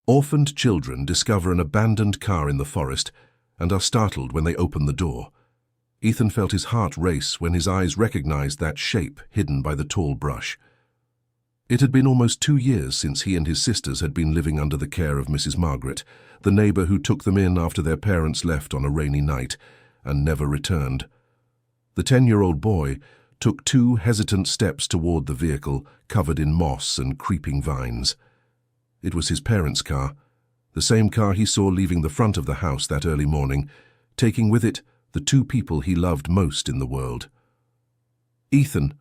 Orphaned children discover an abandoned car in the forest and are startled when they open the door. Ethan felt his heart race when his eyes recognized that shape hidden by the tall brush. It had been almost 2 years since he and his sisters had been living under the care of Mrs. Margaret, the neighbor who took them in after their parents left on a rainy night and never returned. The 10-year-old boy took 2 hesitant steps toward the vehicle covered in moss and creeping vines. It was his parents' car, the same car he saw leaving the front of the house that early morning, taking with it the 2 people he loved most in the world. "Ethan,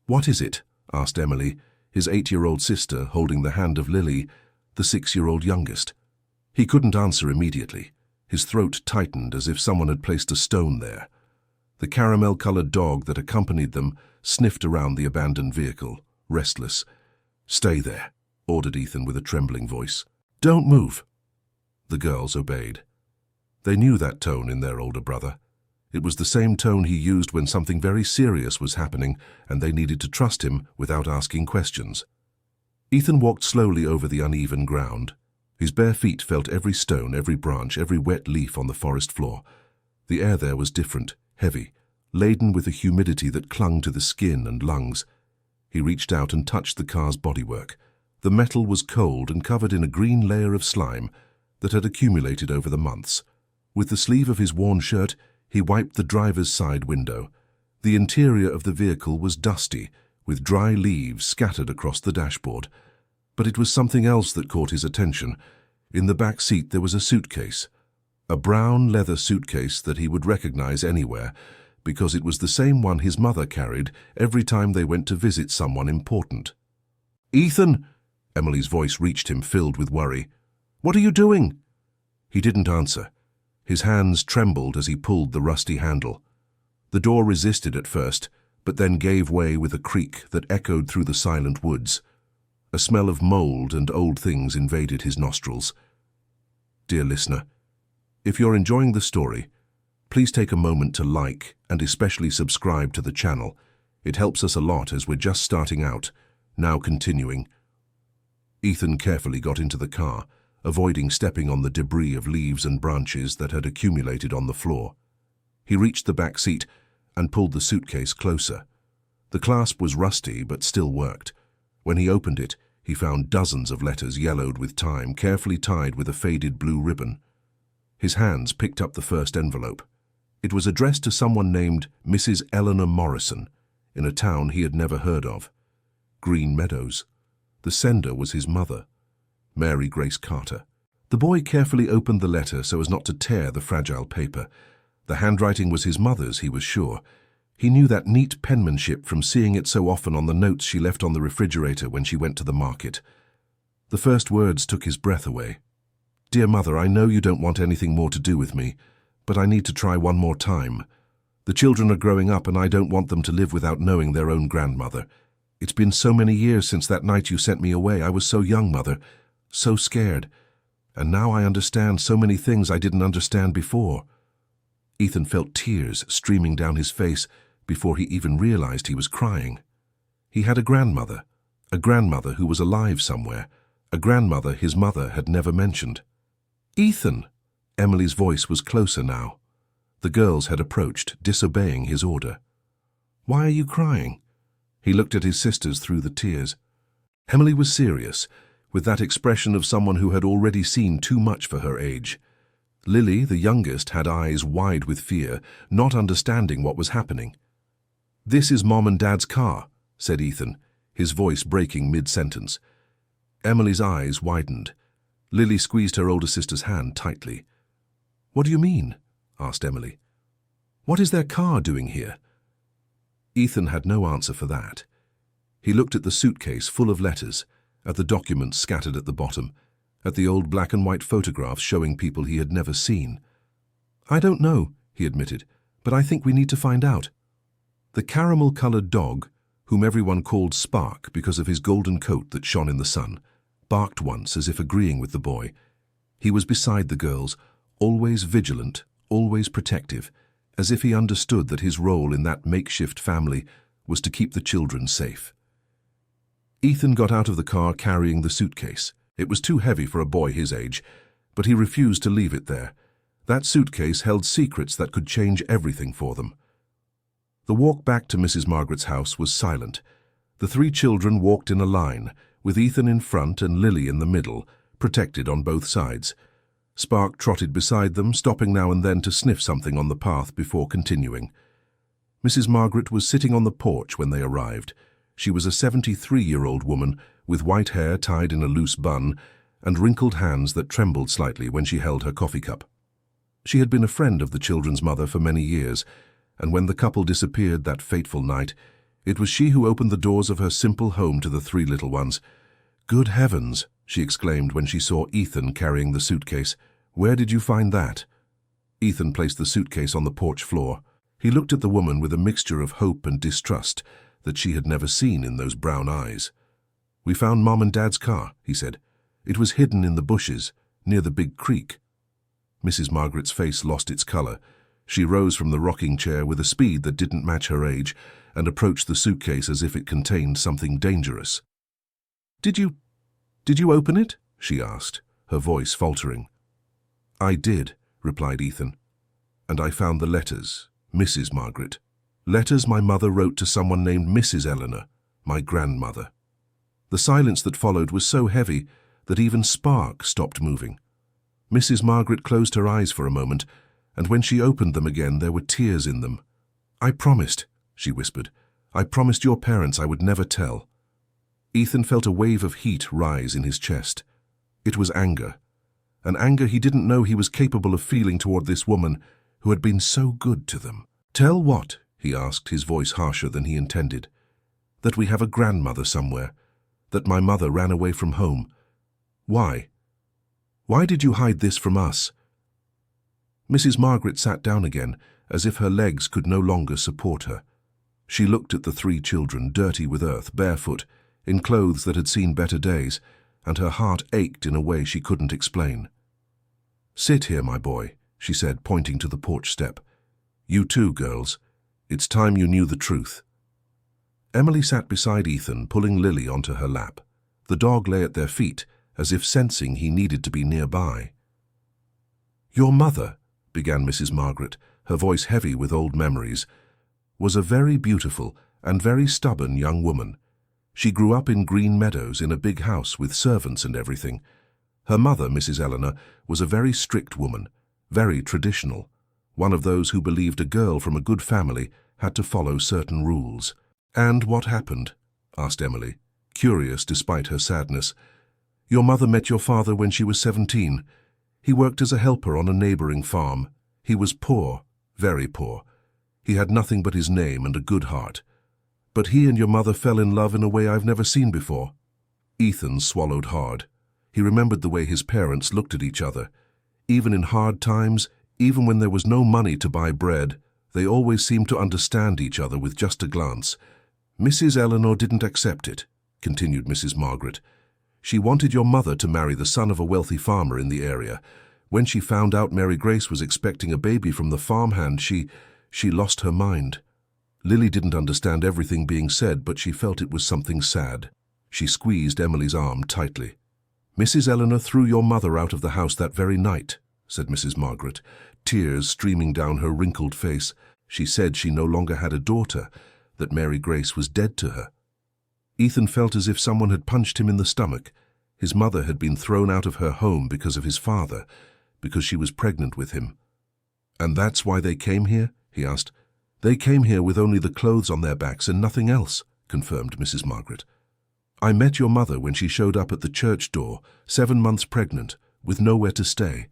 what is it?" asked Emily, his 8-year-old sister holding the hand of Lily, the 6-year-old youngest. He couldn't answer immediately. His throat tightened as if someone had placed a stone there. The caramel-colored dog that accompanied them sniffed around the abandoned vehicle, restless. "Stay there," ordered Ethan with a trembling voice. "Don't move." The girls obeyed. They knew that tone in their older brother. It was the same tone he used when something very serious was happening and they needed to trust him without asking questions. Ethan walked slowly over the uneven ground. His bare feet felt every stone, every branch, every wet leaf on the forest floor. The air there was different, heavy, laden with a humidity that clung to the skin and lungs. He reached out and touched the car's bodywork. The metal was cold and covered in a green layer of slime that had accumulated over the months. With the sleeve of his worn shirt, he wiped the driver's side window. The interior of the vehicle was dusty, with dry leaves scattered across the dashboard. But it was something else that caught his attention. In the back seat there was a suitcase. A brown leather suitcase that he would recognize anywhere, because it was the same one his mother carried every time they went to visit someone important. "Ethan!" Emily's voice reached him, filled with worry. "What are you doing?" He didn't answer. His hands trembled as he pulled the rusty handle. The door resisted at first, but then gave way with a creak that echoed through the silent woods. A smell of mold and old things invaded his nostrils. Dear listener, if you're enjoying the story, please take a moment to like and especially subscribe to the channel. It helps us a lot as we're just starting out, now continuing. Ethan carefully got into the car, avoiding stepping on the debris of leaves and branches that had accumulated on the floor. He reached the back seat and pulled the suitcase closer. The clasp was rusty but still worked. When he opened it, he found dozens of letters yellowed with time, carefully tied with a faded blue ribbon. His hands picked up the first envelope. It was addressed to someone named Mrs. Eleanor Morrison, in a town he had never heard of. Green Meadows. The sender was his mother, Mary Grace Carter. The boy carefully opened the letter so as not to tear the fragile paper. The handwriting was his mother's, he was sure. He knew that neat penmanship from seeing it so often on the notes she left on the refrigerator when she went to the market. The first words took his breath away. "Dear Mother, I know you don't want anything more to do with me, but I need to try one more time. The children are growing up and I don't want them to live without knowing their own grandmother. It's been so many years since that night you sent me away. I was so young, Mother. So scared. And now I understand so many things I didn't understand before." Ethan felt tears streaming down his face before he even realized he was crying. He had a grandmother who was alive somewhere, a grandmother his mother had never mentioned. "Ethan!" Emily's voice was closer now. The girls had approached, disobeying his order. "Why are you crying?" He looked at his sisters through the tears. Emily was serious, with that expression of someone who had already seen too much for her age. Lily, the youngest, had eyes wide with fear, not understanding what was happening. "This is Mom and Dad's car," said Ethan, his voice breaking mid-sentence. Emily's eyes widened. Lily squeezed her older sister's hand tightly. "What do you mean?" asked Emily. "What is their car doing here?" Ethan had no answer for that. He looked at the suitcase full of letters, at the documents scattered at the bottom, at the old black and white photographs showing people he had never seen. "I don't know," he admitted, "but I think we need to find out." The caramel-colored dog, whom everyone called Spark because of his golden coat that shone in the sun, barked once as if agreeing with the boy. He was beside the girls, always vigilant, always protective, as if he understood that his role in that makeshift family was to keep the children safe. Ethan got out of the car carrying the suitcase. It was too heavy for a boy his age, but he refused to leave it there. That suitcase held secrets that could change everything for them. The walk back to Mrs. Margaret's house was silent. The three children walked in a line, with Ethan in front and Lily in the middle, protected on both sides. Spark trotted beside them, stopping now and then to sniff something on the path before continuing. Mrs. Margaret was sitting on the porch when they arrived. She was a 73-year-old woman with white hair tied in a loose bun and wrinkled hands that trembled slightly when she held her coffee cup. She had been a friend of the children's mother for many years, and when the couple disappeared that fateful night, it was she who opened the doors of her simple home to the three little ones. "Good heavens!" she exclaimed when she saw Ethan carrying the suitcase. "Where did you find that?" Ethan placed the suitcase on the porch floor. He looked at the woman with a mixture of hope and distrust that she had never seen in those brown eyes. "We found Mom and Dad's car," he said. "It was hidden in the bushes, near the big creek." Mrs. Margaret's face lost its color. She rose from the rocking chair with a speed that didn't match her age and approached the suitcase as if it contained something dangerous. Did you open it?" she asked, her voice faltering. "I did," replied Ethan. "And I found the letters, Mrs. Margaret. Letters my mother wrote to someone named Mrs. Eleanor, my grandmother." The silence that followed was so heavy that even Spark stopped moving. Mrs. Margaret closed her eyes for a moment, and when she opened them again there were tears in them. "I promised," she whispered. "I promised your parents I would never tell." Ethan felt a wave of heat rise in his chest. It was anger, an anger he didn't know he was capable of feeling toward this woman who had been so good to them. "Tell what?" he asked, his voice harsher than he intended. "That we have a grandmother somewhere, that my mother ran away from home. Why? Why did you hide this from us?" Mrs. Margaret sat down again, as if her legs could no longer support her. She looked at the three children, dirty with earth, barefoot, in clothes that had seen better days, and her heart ached in a way she couldn't explain. "Sit here, my boy," she said, pointing to the porch step. "You too, girls. It's time you knew the truth." Emily sat beside Ethan, pulling Lily onto her lap. The dog lay at their feet, as if sensing he needed to be nearby. "Your mother," began Mrs. Margaret, her voice heavy with old memories, "was a very beautiful and very stubborn young woman. She grew up in Green Meadows in a big house with servants and everything. Her mother, Mrs. Eleanor, was a very strict woman, very traditional, one of those who believed a girl from a good family had to follow certain rules." "And what happened?" asked Emily, curious despite her sadness. "Your mother met your father when she was 17. He worked as a helper on a neighboring farm. He was poor, very poor. He had nothing but his name and a good heart. But he and your mother fell in love in a way I've never seen before." Ethan swallowed hard. He remembered the way his parents looked at each other. Even in hard times, even when there was no money to buy bread, they always seemed to understand each other with just a glance. "Mrs. Eleanor didn't accept it," continued Mrs. Margaret. "She wanted your mother to marry the son of a wealthy farmer in the area. When she found out Mary Grace was expecting a baby from the farmhand, she lost her mind." Lily didn't understand everything being said, but she felt it was something sad. She squeezed Emily's arm tightly. "Mrs. Eleanor threw your mother out of the house that very night," said Mrs. Margaret, tears streaming down her wrinkled face. "She said she no longer had a daughter, that Mary Grace was dead to her." Ethan felt as if someone had punched him in the stomach. His mother had been thrown out of her home because of his father, because she was pregnant with him. "And that's why they came here?" he asked. "They came here with only the clothes on their backs and nothing else," confirmed Mrs. Margaret. "I met your mother when she showed up at the church door, 7 months pregnant, with nowhere to stay.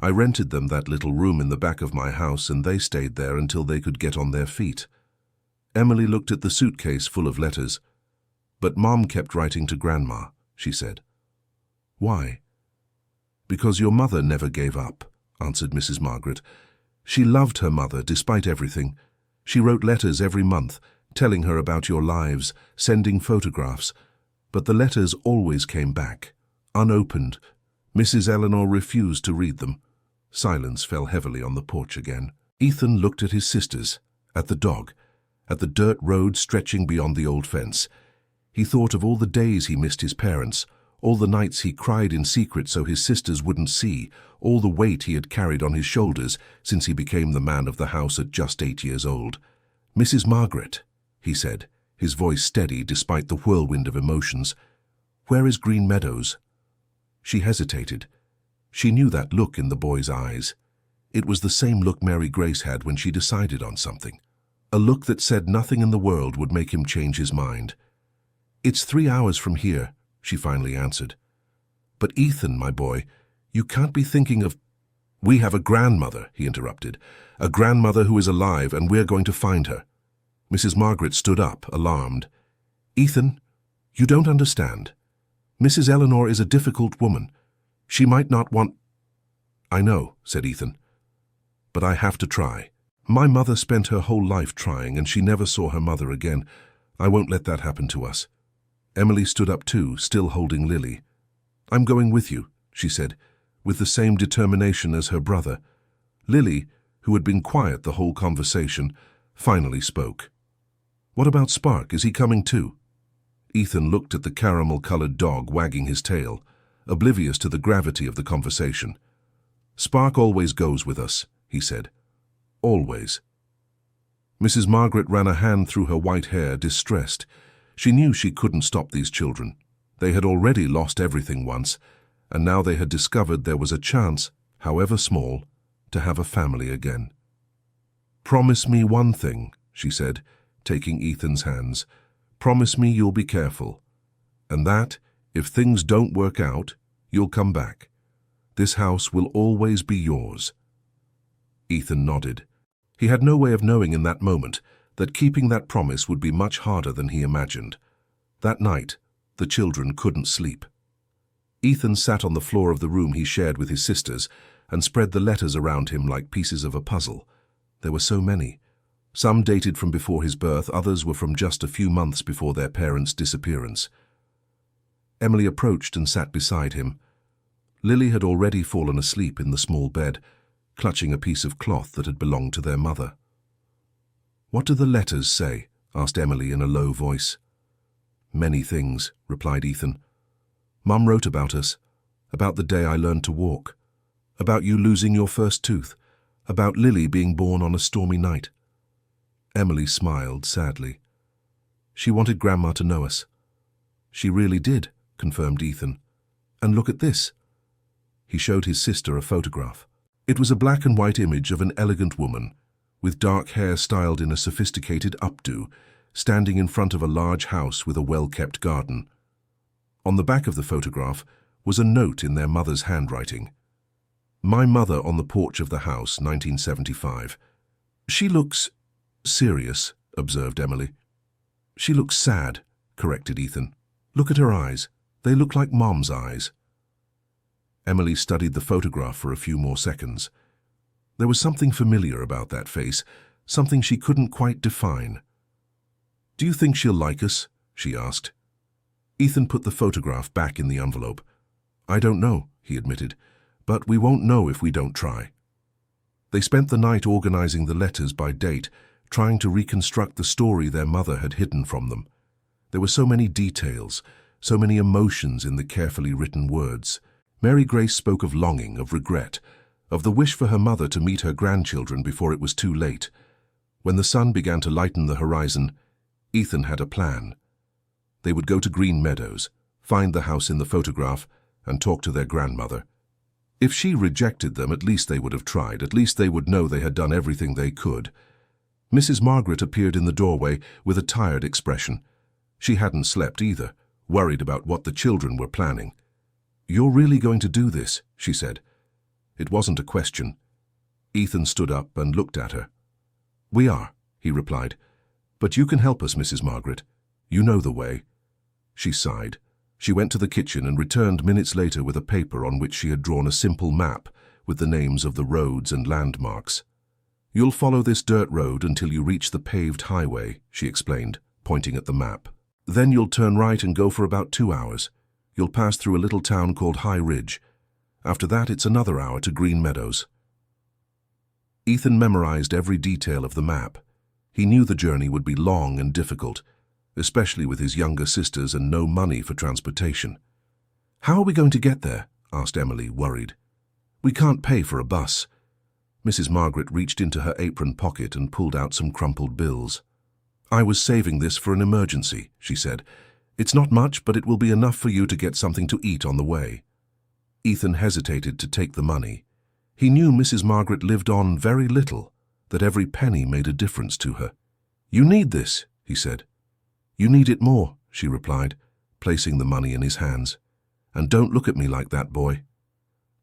I rented them that little room in the back of my house, and they stayed there until they could get on their feet." Emily looked at the suitcase full of letters. "But Mom kept writing to Grandma," she said. "Why?" "Because your mother never gave up," answered Mrs. Margaret. "She loved her mother despite everything. She wrote letters every month, telling her about your lives, sending photographs. But the letters always came back, unopened. Mrs. Eleanor refused to read them." Silence fell heavily on the porch again. Ethan looked at his sisters, at the dog, at the dirt road stretching beyond the old fence. He thought of all the days he missed his parents, All the nights he cried in secret so his sisters wouldn't see, all the weight he had carried on his shoulders since he became the man of the house at just 8 years old. "Mrs. Margaret," he said, his voice steady despite the whirlwind of emotions, "where is Green Meadows?" She hesitated. She knew that look in the boy's eyes. It was the same look Mary Grace had when she decided on something. A look that said nothing in the world would make him change his mind. "It's 3 hours from here," she finally answered. "But Ethan, my boy, you can't be thinking of—" "We have a grandmother," he interrupted. "A grandmother who is alive, and we're going to find her." Mrs. Margaret stood up, alarmed. "Ethan, you don't understand. Mrs. Eleanor is a difficult woman. She might not want—" "I know," said Ethan. "But I have to try. My mother spent her whole life trying, and she never saw her mother again. I won't let that happen to us." Emily stood up too, still holding Lily. "I'm going with you," she said, with the same determination as her brother. Lily, who had been quiet the whole conversation, finally spoke. "What about Spark? Is he coming too?" Ethan looked at the caramel-colored dog wagging his tail, oblivious to the gravity of the conversation. "Spark always goes with us," he said. "Always." Mrs. Margaret ran a hand through her white hair, distressed. She knew she couldn't stop these children. They had already lost everything once, and now they had discovered there was a chance, however small, to have a family again. "Promise me one thing," she said, taking Ethan's hands. "Promise me you'll be careful. And that, if things don't work out, you'll come back. This house will always be yours." Ethan nodded. He had no way of knowing in that moment that keeping that promise would be much harder than he imagined. That night, the children couldn't sleep. Ethan sat on the floor of the room he shared with his sisters and spread the letters around him like pieces of a puzzle. There were so many. Some dated from before his birth, others were from just a few months before their parents' disappearance. Emily approached and sat beside him. Lily had already fallen asleep in the small bed, clutching a piece of cloth that had belonged to their mother. "What do the letters say?" asked Emily in a low voice. "Many things," replied Ethan. "Mum wrote about us, about the day I learned to walk, about you losing your first tooth, about Lily being born on a stormy night." Emily smiled sadly. She wanted Grandma to know us. "She really did," confirmed Ethan. "And look at this." He showed his sister a photograph. It was a black and white image of an elegant woman, with dark hair styled in a sophisticated updo, standing in front of a large house with a well-kept garden. On the back of the photograph was a note in their mother's handwriting. "My mother on the porch of the house, 1975. She looks serious," observed Emily. "She looks sad," corrected Ethan. "Look at her eyes. They look like Mom's eyes." Emily studied the photograph for a few more seconds. There was something familiar about that face, something she couldn't quite define. "Do you think she'll like us?" she asked. Ethan put the photograph back in the envelope. "I don't know," he admitted, "but we won't know if we don't try." They spent the night organizing the letters by date, trying to reconstruct the story their mother had hidden from them. There were so many details, so many emotions in the carefully written words. Mary Grace spoke of longing, of regret, of the wish for her mother to meet her grandchildren before it was too late. When the sun began to lighten the horizon, Ethan had a plan. They would go to Green Meadows, find the house in the photograph, and talk to their grandmother. If she rejected them, at least they would have tried. At least they would know they had done everything they could. Mrs. Margaret appeared in the doorway with a tired expression. She hadn't slept either, worried about what the children were planning. "You're really going to do this?" she said. It wasn't a question. Ethan stood up and looked at her. "We are," he replied. "But you can help us, Mrs. Margaret. You know the way." She sighed. She went to the kitchen and returned minutes later with a paper on which she had drawn a simple map with the names of the roads and landmarks. "You'll follow this dirt road until you reach the paved highway," she explained, pointing at the map. "Then you'll turn right and go for about 2 hours. You'll pass through a little town called High Ridge. After that, it's another hour to Green Meadows." Ethan memorized every detail of the map. He knew the journey would be long and difficult, especially with his younger sisters and no money for transportation. "How are we going to get there?" asked Emily, worried. "We can't pay for a bus." Mrs. Margaret reached into her apron pocket and pulled out some crumpled bills. "I was saving this for an emergency," she said. "It's not much, but it will be enough for you to get something to eat on the way." Ethan hesitated to take the money. He knew Mrs. Margaret lived on very little, that every penny made a difference to her. "You need this," he said. "You need it more," she replied, placing the money in his hands. "And don't look at me like that, boy.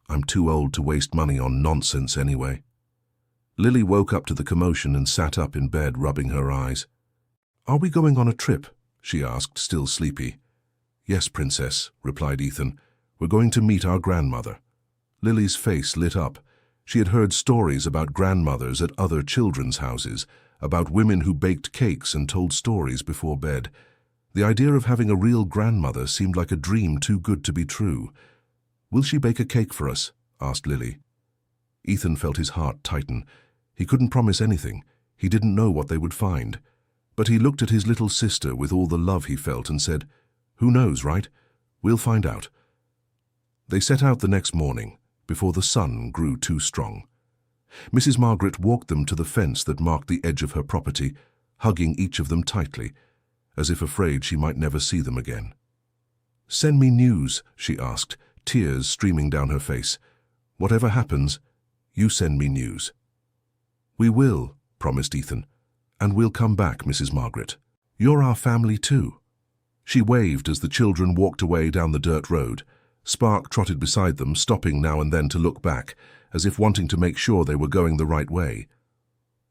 I'm too old to waste money on nonsense anyway." Lily woke up to the commotion and sat up in bed, rubbing her eyes. "Are we going on a trip?" she asked, still sleepy. "Yes, Princess," replied Ethan. "We're going to meet our grandmother." Lily's face lit up. She had heard stories about grandmothers at other children's houses, about women who baked cakes and told stories before bed. The idea of having a real grandmother seemed like a dream too good to be true. "Will she bake a cake for us?" asked Lily. Ethan felt his heart tighten. He couldn't promise anything. He didn't know what they would find. But he looked at his little sister with all the love he felt and said, "Who knows, right? We'll find out." They set out the next morning, before the sun grew too strong. Mrs. Margaret walked them to the fence that marked the edge of her property, hugging each of them tightly, as if afraid she might never see them again. "Send me news," she asked, tears streaming down her face. "Whatever happens, you send me news." "We will," promised Ethan. "And we'll come back, Mrs. Margaret. You're our family too." She waved as the children walked away down the dirt road. Spark trotted beside them, stopping now and then to look back, as if wanting to make sure they were going the right way.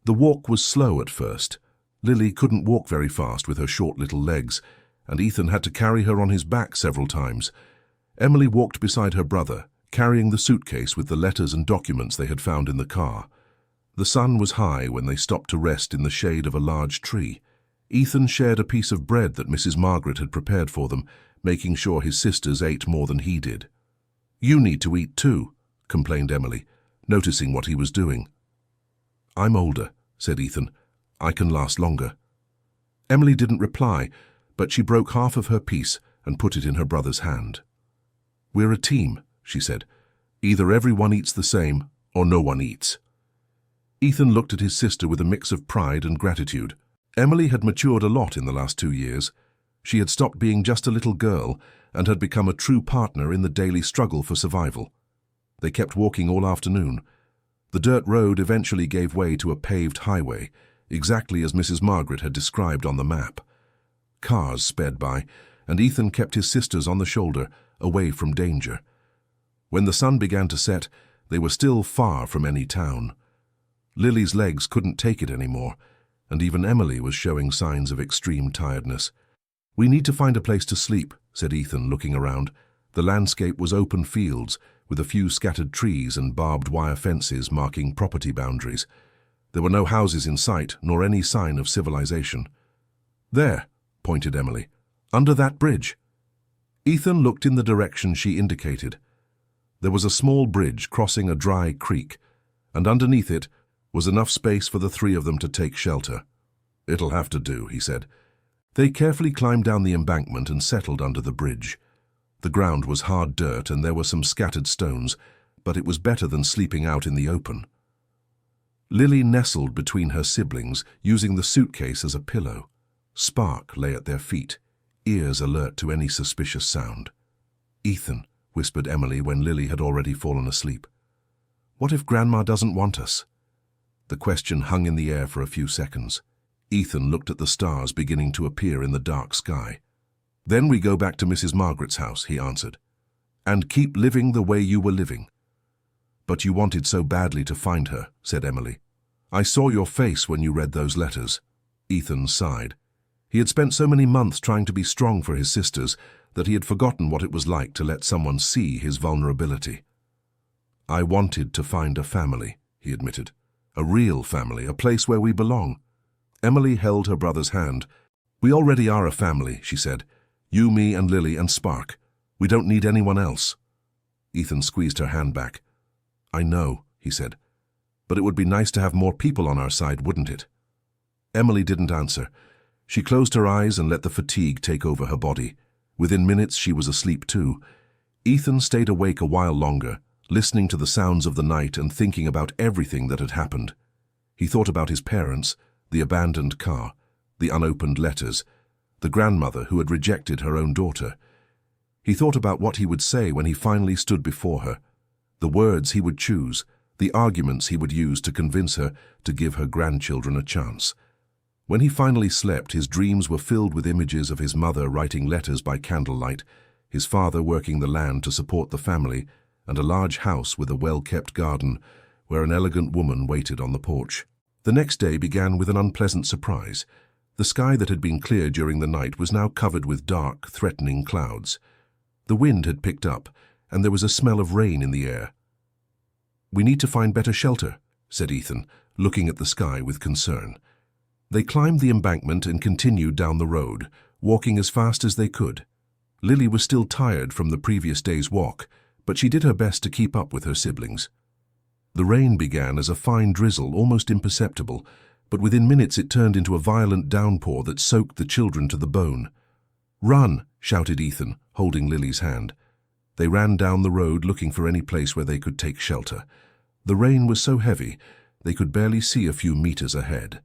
The walk was slow at first. Lily couldn't walk very fast with her short little legs, and Ethan had to carry her on his back several times. Emily walked beside her brother, carrying the suitcase with the letters and documents they had found in the car. The sun was high when they stopped to rest in the shade of a large tree. Ethan shared a piece of bread that Mrs. Margaret had prepared for them, making sure his sisters ate more than he did. "You need to eat too," complained Emily, noticing what he was doing. "I'm older," said Ethan. "I can last longer." Emily didn't reply, but she broke half of her piece and put it in her brother's hand. "We're a team," she said. "Either everyone eats the same or no one eats." Ethan looked at his sister with a mix of pride and gratitude. Emily had matured a lot in the last 2 years. She had stopped being just a little girl and had become a true partner in the daily struggle for survival. They kept walking all afternoon. The dirt road eventually gave way to a paved highway, exactly as Mrs. Margaret had described on the map. Cars sped by, and Ethan kept his sisters on the shoulder, away from danger. When the sun began to set, they were still far from any town. Lily's legs couldn't take it anymore, and even Emily was showing signs of extreme tiredness. "We need to find a place to sleep," said Ethan, looking around. The landscape was open fields, with a few scattered trees and barbed wire fences marking property boundaries. There were no houses in sight, nor any sign of civilization. "There," pointed Emily, "under that bridge." Ethan looked in the direction she indicated. There was a small bridge crossing a dry creek, and underneath it was enough space for the 3 of them to take shelter. "It'll have to do," he said. They carefully climbed down the embankment and settled under the bridge. The ground was hard dirt and there were some scattered stones, but it was better than sleeping out in the open. Lily nestled between her siblings, using the suitcase as a pillow. Spark lay at their feet, ears alert to any suspicious sound. "Ethan," whispered Emily when Lily had already fallen asleep. "What if Grandma doesn't want us?" The question hung in the air for a few seconds. Ethan looked at the stars beginning to appear in the dark sky. "Then we go back to Mrs. Margaret's house," he answered, "and keep living the way you were living." "But you wanted so badly to find her," said Emily. "I saw your face when you read those letters." Ethan sighed. He had spent so many months trying to be strong for his sisters that he had forgotten what it was like to let someone see his vulnerability. "I wanted to find a family," he admitted. "A real family, a place where we belong." Emily held her brother's hand. "We already are a family," she said. "You, me, and Lily, and Spark. We don't need anyone else." Ethan squeezed her hand back. "I know," he said. "But it would be nice to have more people on our side, wouldn't it?" Emily didn't answer. She closed her eyes and let the fatigue take over her body. Within minutes she was asleep too. Ethan stayed awake a while longer, listening to the sounds of the night and thinking about everything that had happened. He thought about his parents, the abandoned car, the unopened letters, the grandmother who had rejected her own daughter. He thought about what he would say when he finally stood before her, the words he would choose, the arguments he would use to convince her to give her grandchildren a chance. When he finally slept, his dreams were filled with images of his mother writing letters by candlelight, his father working the land to support the family, and a large house with a well-kept garden where an elegant woman waited on the porch. The next day began with an unpleasant surprise. The sky that had been clear during the night was now covered with dark, threatening clouds. The wind had picked up, and there was a smell of rain in the air. "We need to find better shelter," said Ethan, looking at the sky with concern. They climbed the embankment and continued down the road, walking as fast as they could. Lily was still tired from the previous day's walk, but she did her best to keep up with her siblings. The rain began as a fine drizzle, almost imperceptible, but within minutes it turned into a violent downpour that soaked the children to the bone. "Run!" shouted Ethan, holding Lily's hand. They ran down the road looking for any place where they could take shelter. The rain was so heavy they could barely see a few meters ahead.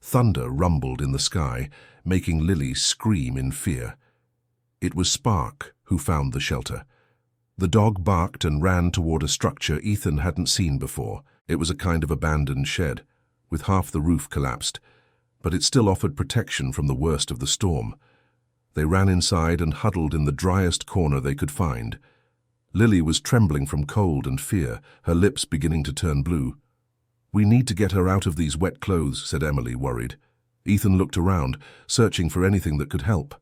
Thunder rumbled in the sky, making Lily scream in fear. It was Spark who found the shelter. The dog barked and ran toward a structure Ethan hadn't seen before. It was a kind of abandoned shed, with half the roof collapsed, but it still offered protection from the worst of the storm. They ran inside and huddled in the driest corner they could find. Lily was trembling from cold and fear, her lips beginning to turn blue. "We need to get her out of these wet clothes," said Emily, worried. Ethan looked around, searching for anything that could help.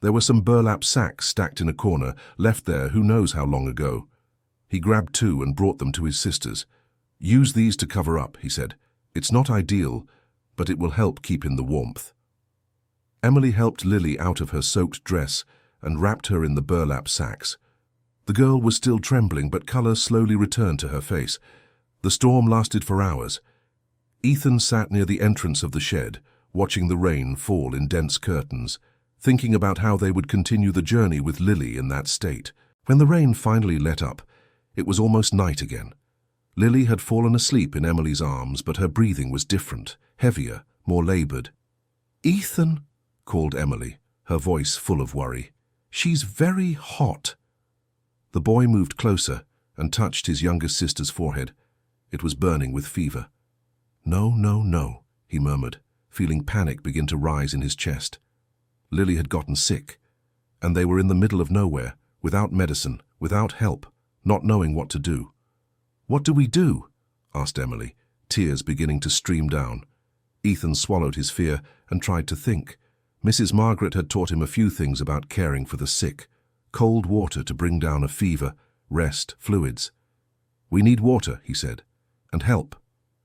There were some burlap sacks stacked in a corner, left there who knows how long ago. He grabbed two and brought them to his sisters. "Use these to cover up," he said. "It's not ideal, but it will help keep in the warmth." Emily helped Lily out of her soaked dress and wrapped her in the burlap sacks. The girl was still trembling, but color slowly returned to her face. The storm lasted for hours. Ethan sat near the entrance of the shed, watching the rain fall in dense curtains, thinking about how they would continue the journey with Lily in that state. When the rain finally let up, it was almost night again. Lily had fallen asleep in Emily's arms, but her breathing was different, heavier, more labored. "Ethan," called Emily, her voice full of worry. "She's very hot." The boy moved closer and touched his younger sister's forehead. It was burning with fever. "No, no, no," he murmured, feeling panic begin to rise in his chest. Lily had gotten sick, and they were in the middle of nowhere, without medicine, without help, not knowing what to do. "What do we do?" asked Emily, tears beginning to stream down. Ethan swallowed his fear and tried to think. Mrs. Margaret had taught him a few things about caring for the sick. Cold water to bring down a fever, rest, fluids. "We need water," he said, "and help."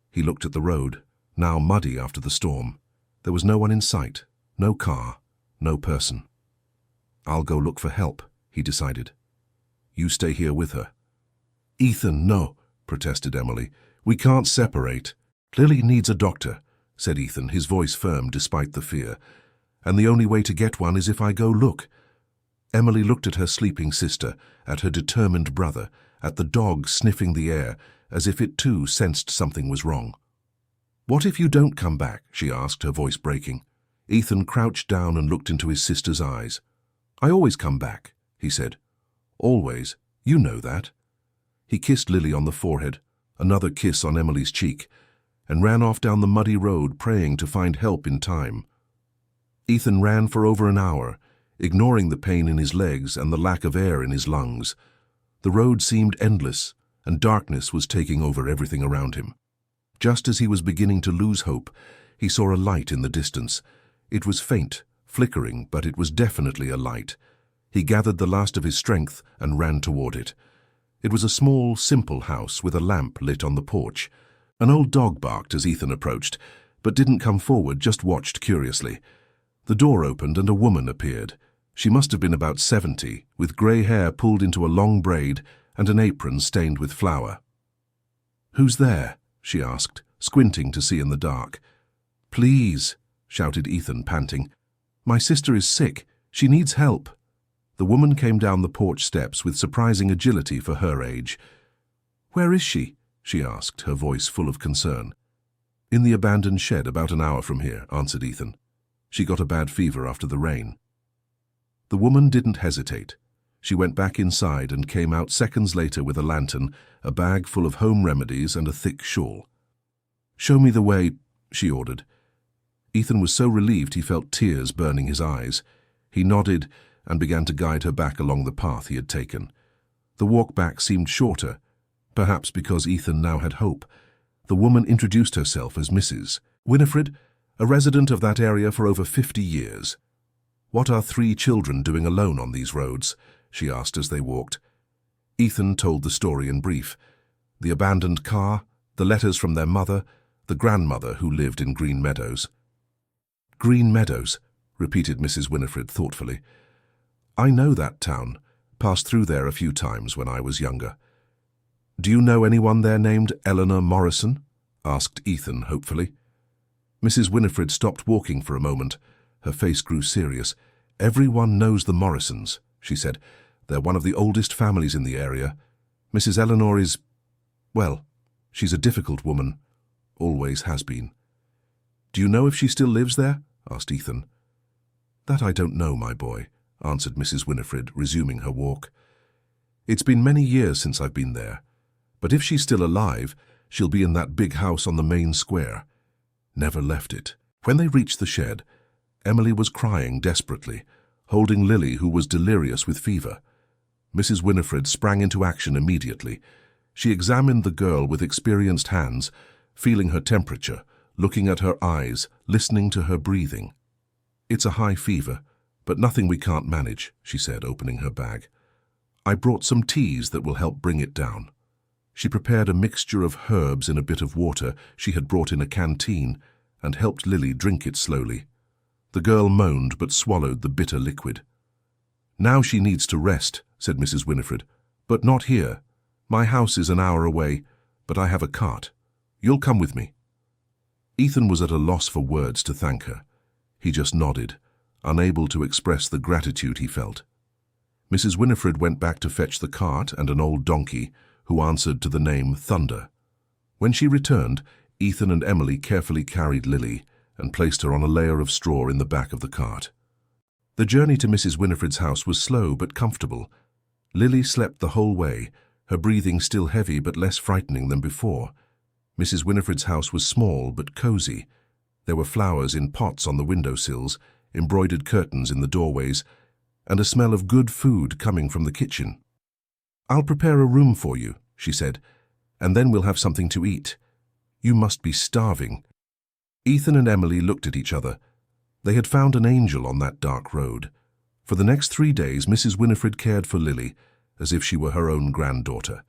He looked at the road, now muddy after the storm. There was no one in sight, no car, no person. "I'll go look for help," he decided. "You stay here with her." "Ethan, no," protested Emily. "We can't separate." "Lily needs a doctor," said Ethan, his voice firm despite the fear. "And the only way to get one is if I go look." Emily looked at her sleeping sister, at her determined brother, at the dog sniffing the air, as if it too sensed something was wrong. "What if you don't come back?" she asked, her voice breaking. Ethan crouched down and looked into his sister's eyes. "I always come back," he said. "Always. You know that." He kissed Lily on the forehead, another kiss on Emily's cheek, and ran off down the muddy road, praying to find help in time. Ethan ran for over an hour, ignoring the pain in his legs and the lack of air in his lungs. The road seemed endless, and darkness was taking over everything around him. Just as he was beginning to lose hope, he saw a light in the distance. It was faint, flickering, but it was definitely a light. He gathered the last of his strength and ran toward it. It was a small, simple house with a lamp lit on the porch. An old dog barked as Ethan approached, but didn't come forward, just watched curiously. The door opened and a woman appeared. She must have been about 70, with grey hair pulled into a long braid and an apron stained with flour. "Who's there?" she asked, squinting to see in the dark. "Please," shouted Ethan, panting. "My sister is sick. She needs help." The woman came down the porch steps with surprising agility for her age. "Where is she?" she asked, her voice full of concern. "In the abandoned shed about an hour from here," answered Ethan. "She got a bad fever after the rain." The woman didn't hesitate. She went back inside and came out seconds later with a lantern, a bag full of home remedies and a thick shawl. "Show me the way," she ordered. Ethan was so relieved he felt tears burning his eyes. He nodded and began to guide her back along the path he had taken. The walk back seemed shorter, perhaps because Ethan now had hope. The woman introduced herself as Mrs. Winifred, a resident of that area for over 50 years. "What are 3 children doing alone on these roads?" she asked as they walked. Ethan told the story in brief. The abandoned car, the letters from their mother, the grandmother who lived in Green Meadows. "Green Meadows," repeated Mrs. Winifred thoughtfully. "I know that town. Passed through there a few times when I was younger." "Do you know anyone there named Eleanor Morrison?" asked Ethan hopefully. Mrs. Winifred stopped walking for a moment. Her face grew serious. "Everyone knows the Morrisons," she said. "They're one of the oldest families in the area. Mrs. Eleanor is, well, she's a difficult woman. Always has been." "Do you know if she still lives there?" asked Ethan. "That I don't know, my boy," answered Mrs. Winifred, resuming her walk. "It's been many years since I've been there. But if she's still alive, she'll be in that big house on the main square. Never left it." When they reached the shed, Emily was crying desperately, holding Lily, who was delirious with fever. Mrs. Winifred sprang into action immediately. She examined the girl with experienced hands, feeling her temperature, looking at her eyes, listening to her breathing. "It's a high fever, but nothing we can't manage," she said, opening her bag. "I brought some teas that will help bring it down." She prepared a mixture of herbs in a bit of water she had brought in a canteen and helped Lily drink it slowly. The girl moaned but swallowed the bitter liquid. "Now she needs to rest," said Mrs. Winifred. "But not here. My house is an hour away, but I have a cart. You'll come with me." Ethan was at a loss for words to thank her. He just nodded, unable to express the gratitude he felt. Mrs. Winifred went back to fetch the cart and an old donkey, who answered to the name Thunder. When she returned, Ethan and Emily carefully carried Lily and placed her on a layer of straw in the back of the cart. The journey to Mrs. Winifred's house was slow but comfortable. Lily slept the whole way, her breathing still heavy but less frightening than before. Mrs. Winifred's house was small but cozy. There were flowers in pots on the windowsills, embroidered curtains in the doorways, and a smell of good food coming from the kitchen. "I'll prepare a room for you," she said, "and then we'll have something to eat. You must be starving." Ethan and Emily looked at each other. They had found an angel on that dark road. For the next 3 days, Mrs. Winifred cared for Lily as if she were her own granddaughter.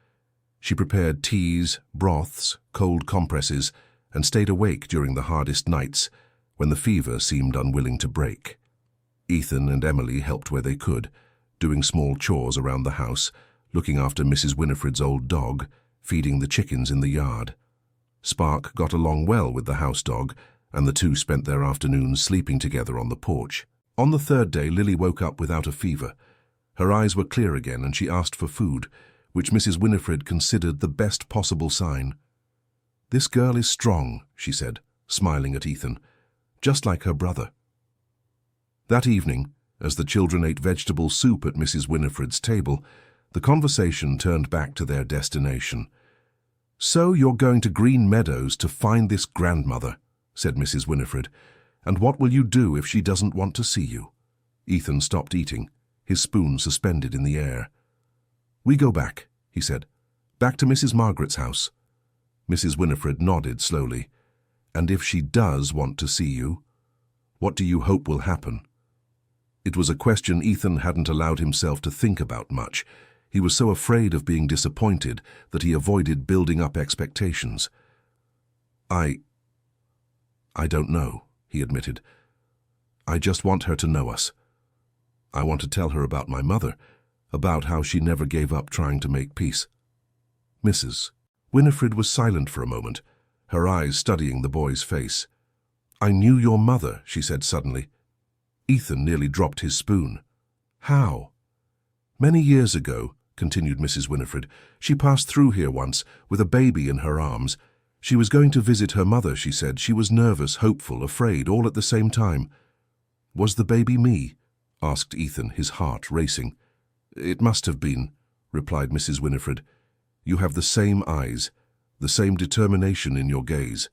She prepared teas, broths, cold compresses, and stayed awake during the hardest nights when the fever seemed unwilling to break. Ethan and Emily helped where they could, doing small chores around the house, looking after Mrs. Winifred's old dog, feeding the chickens in the yard. Spark got along well with the house dog, and the two spent their afternoons sleeping together on the porch. On the 3rd day, Lily woke up without a fever. Her eyes were clear again, and she asked for food, which Mrs. Winifred considered the best possible sign. "This girl is strong," she said, smiling at Ethan, "just like her brother." That evening, as the children ate vegetable soup at Mrs. Winifred's table, the conversation turned back to their destination. "So you're going to Green Meadows to find this grandmother," said Mrs. Winifred. "And what will you do if she doesn't want to see you?" Ethan stopped eating, his spoon suspended in the air. "We go back," he said. "Back to Mrs. Margaret's house." Mrs. Winifred nodded slowly. "And if she does want to see you, what do you hope will happen?" It was a question Ethan hadn't allowed himself to think about much. He was so afraid of being disappointed that he avoided building up expectations. I don't know," he admitted. "I just want her to know us. I want to tell her about my mother, about how she never gave up trying to make peace." Mrs. Winifred was silent for a moment, her eyes studying the boy's face. "I knew your mother," she said suddenly. Ethan nearly dropped his spoon. "How?" Many years ago, continued Mrs. Winifred, she passed through here once with a baby in her arms. She was going to visit her mother, she said. She was nervous, hopeful, afraid, all at the same time. Was the baby me? Asked Ethan, his heart racing. It must have been, replied Mrs. Winifred. You have the same eyes, the same determination in your gaze.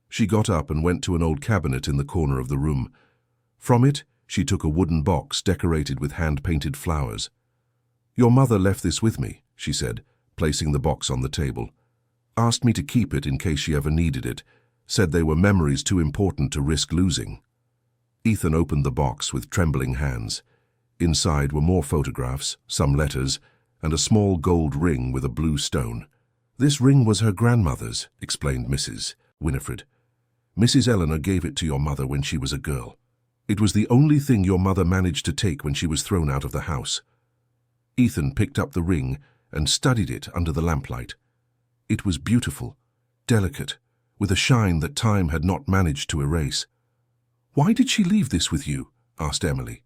She got up and went to an old cabinet in the corner of the room. From it, she took a wooden box decorated with hand-painted flowers. Your mother left this with me, she said, placing the box on the table. Asked me to keep it in case she ever needed it, said they were memories too important to risk losing. Ethan opened the box with trembling hands. Inside were more photographs, some letters, and a small gold ring with a blue stone. This ring was her grandmother's, explained Mrs. Winifred. Mrs. Eleanor gave it to your mother when she was a girl. It was the only thing your mother managed to take when she was thrown out of the house. Ethan picked up the ring and studied it under the lamplight. It was beautiful, delicate, with a shine that time had not managed to erase. Why did she leave this with you? Asked Emily.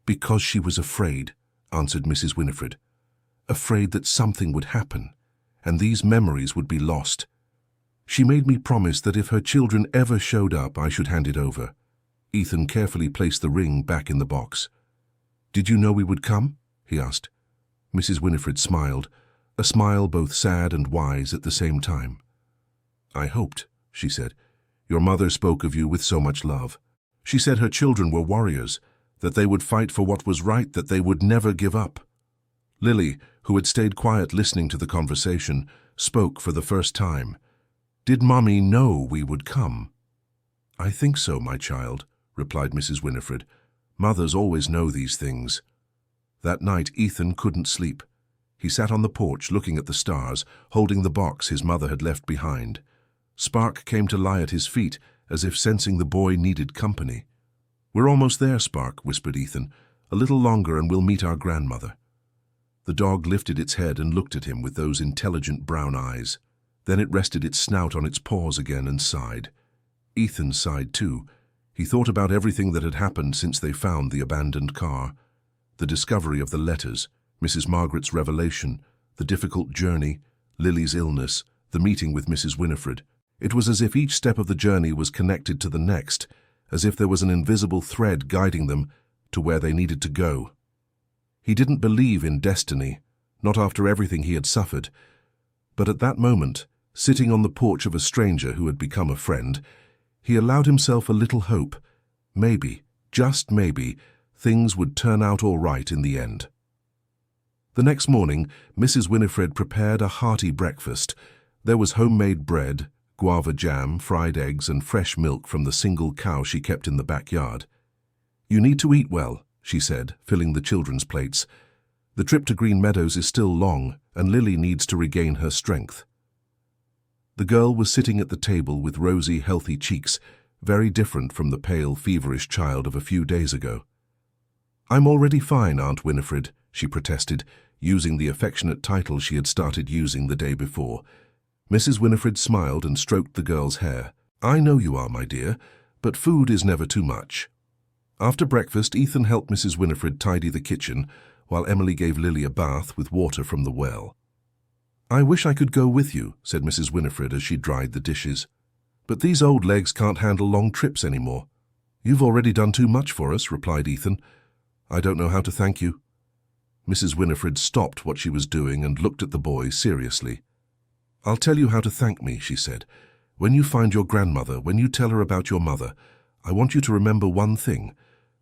Because she was afraid, answered Mrs. Winifred. Afraid that something would happen, and these memories would be lost. She made me promise that if her children ever showed up, I should hand it over. Ethan carefully placed the ring back in the box. Did you know we would come? He asked. Mrs. Winifred smiled, a smile both sad and wise at the same time. I hoped, she said. Your mother spoke of you with so much love. She said her children were warriors, that they would fight for what was right, that they would never give up. Lily, who had stayed quiet listening to the conversation, spoke for the first time. Did Mommy know we would come? I think so, my child, replied Mrs. Winifred. Mothers always know these things. That night Ethan couldn't sleep. He sat on the porch looking at the stars, holding the box his mother had left behind. Spark came to lie at his feet, as if sensing the boy needed company. We're almost there, Spark, whispered Ethan. A little longer and we'll meet our grandmother. The dog lifted its head and looked at him with those intelligent brown eyes. Then it rested its snout on its paws again and sighed. Ethan sighed too. He thought about everything that had happened since they found the abandoned car. The discovery of the letters, Mrs. Margaret's revelation, the difficult journey, Lily's illness, the meeting with Mrs. Winifred. It was as if each step of the journey was connected to the next, as if there was an invisible thread guiding them to where they needed to go. He didn't believe in destiny, not after everything he had suffered. But at that moment, sitting on the porch of a stranger who had become a friend, he allowed himself a little hope. Maybe, just maybe, things would turn out all right in the end. The next morning, Mrs. Winifred prepared a hearty breakfast. There was homemade bread, guava jam, fried eggs, and fresh milk from the single cow she kept in the backyard. You need to eat well, she said, filling the children's plates. The trip to Green Meadows is still long, and Lily needs to regain her strength. The girl was sitting at the table with rosy, healthy cheeks, very different from the pale, feverish child of a few days ago. I'm already fine, Aunt Winifred, she protested, using the affectionate title she had started using the day before. Mrs. Winifred smiled and stroked the girl's hair. I know you are, my dear, but food is never too much. After breakfast, Ethan helped Mrs. Winifred tidy the kitchen, while Emily gave Lily a bath with water from the well. I wish I could go with you, said Mrs. Winifred as she dried the dishes. But these old legs can't handle long trips anymore. You've already done too much for us, replied Ethan. I don't know how to thank you. Mrs. Winifred stopped what she was doing and looked at the boy seriously. I'll tell you how to thank me, she said. When you find your grandmother, when you tell her about your mother, I want you to remember one thing.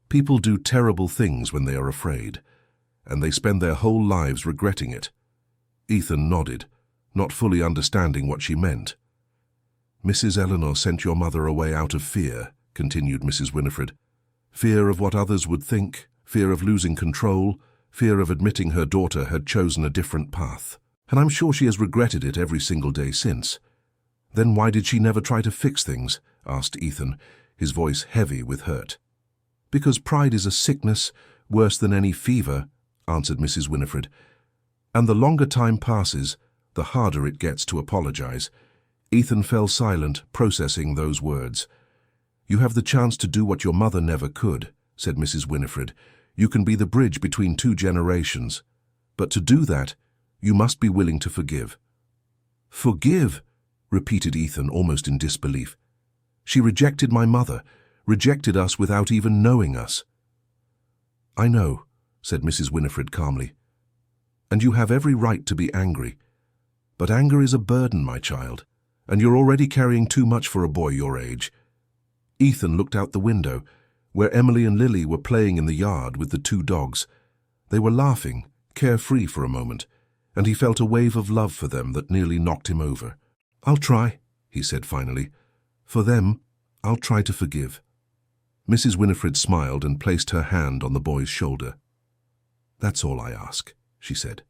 People do terrible things when they are afraid, and they spend their whole lives regretting it. Ethan nodded, not fully understanding what she meant. Mrs. Eleanor sent your mother away out of fear, continued Mrs. Winifred. Fear of what others would think, fear of losing control, fear of admitting her daughter had chosen a different path. And I'm sure she has regretted it every single day since. Then why did she never try to fix things? Asked Ethan, his voice heavy with hurt. Because pride is a sickness worse than any fever, answered Mrs. Winifred. And the longer time passes, the harder it gets to apologize. Ethan fell silent, processing those words. You have the chance to do what your mother never could, said Mrs. Winifred. You can be the bridge between two generations. But to do that, you must be willing to forgive." "Forgive?" repeated Ethan, almost in disbelief. "She rejected my mother, rejected us without even knowing us." "I know," said Mrs. Winifred calmly. "And you have every right to be angry. But anger is a burden, my child, and you're already carrying too much for a boy your age." Ethan looked out the window, where Emily and Lily were playing in the yard with the two dogs. They were laughing, carefree for a moment, and he felt a wave of love for them that nearly knocked him over. "I'll try," he said finally. "For them, I'll try to forgive." Mrs. Winifred smiled and placed her hand on the boy's shoulder. "That's all I ask," she said.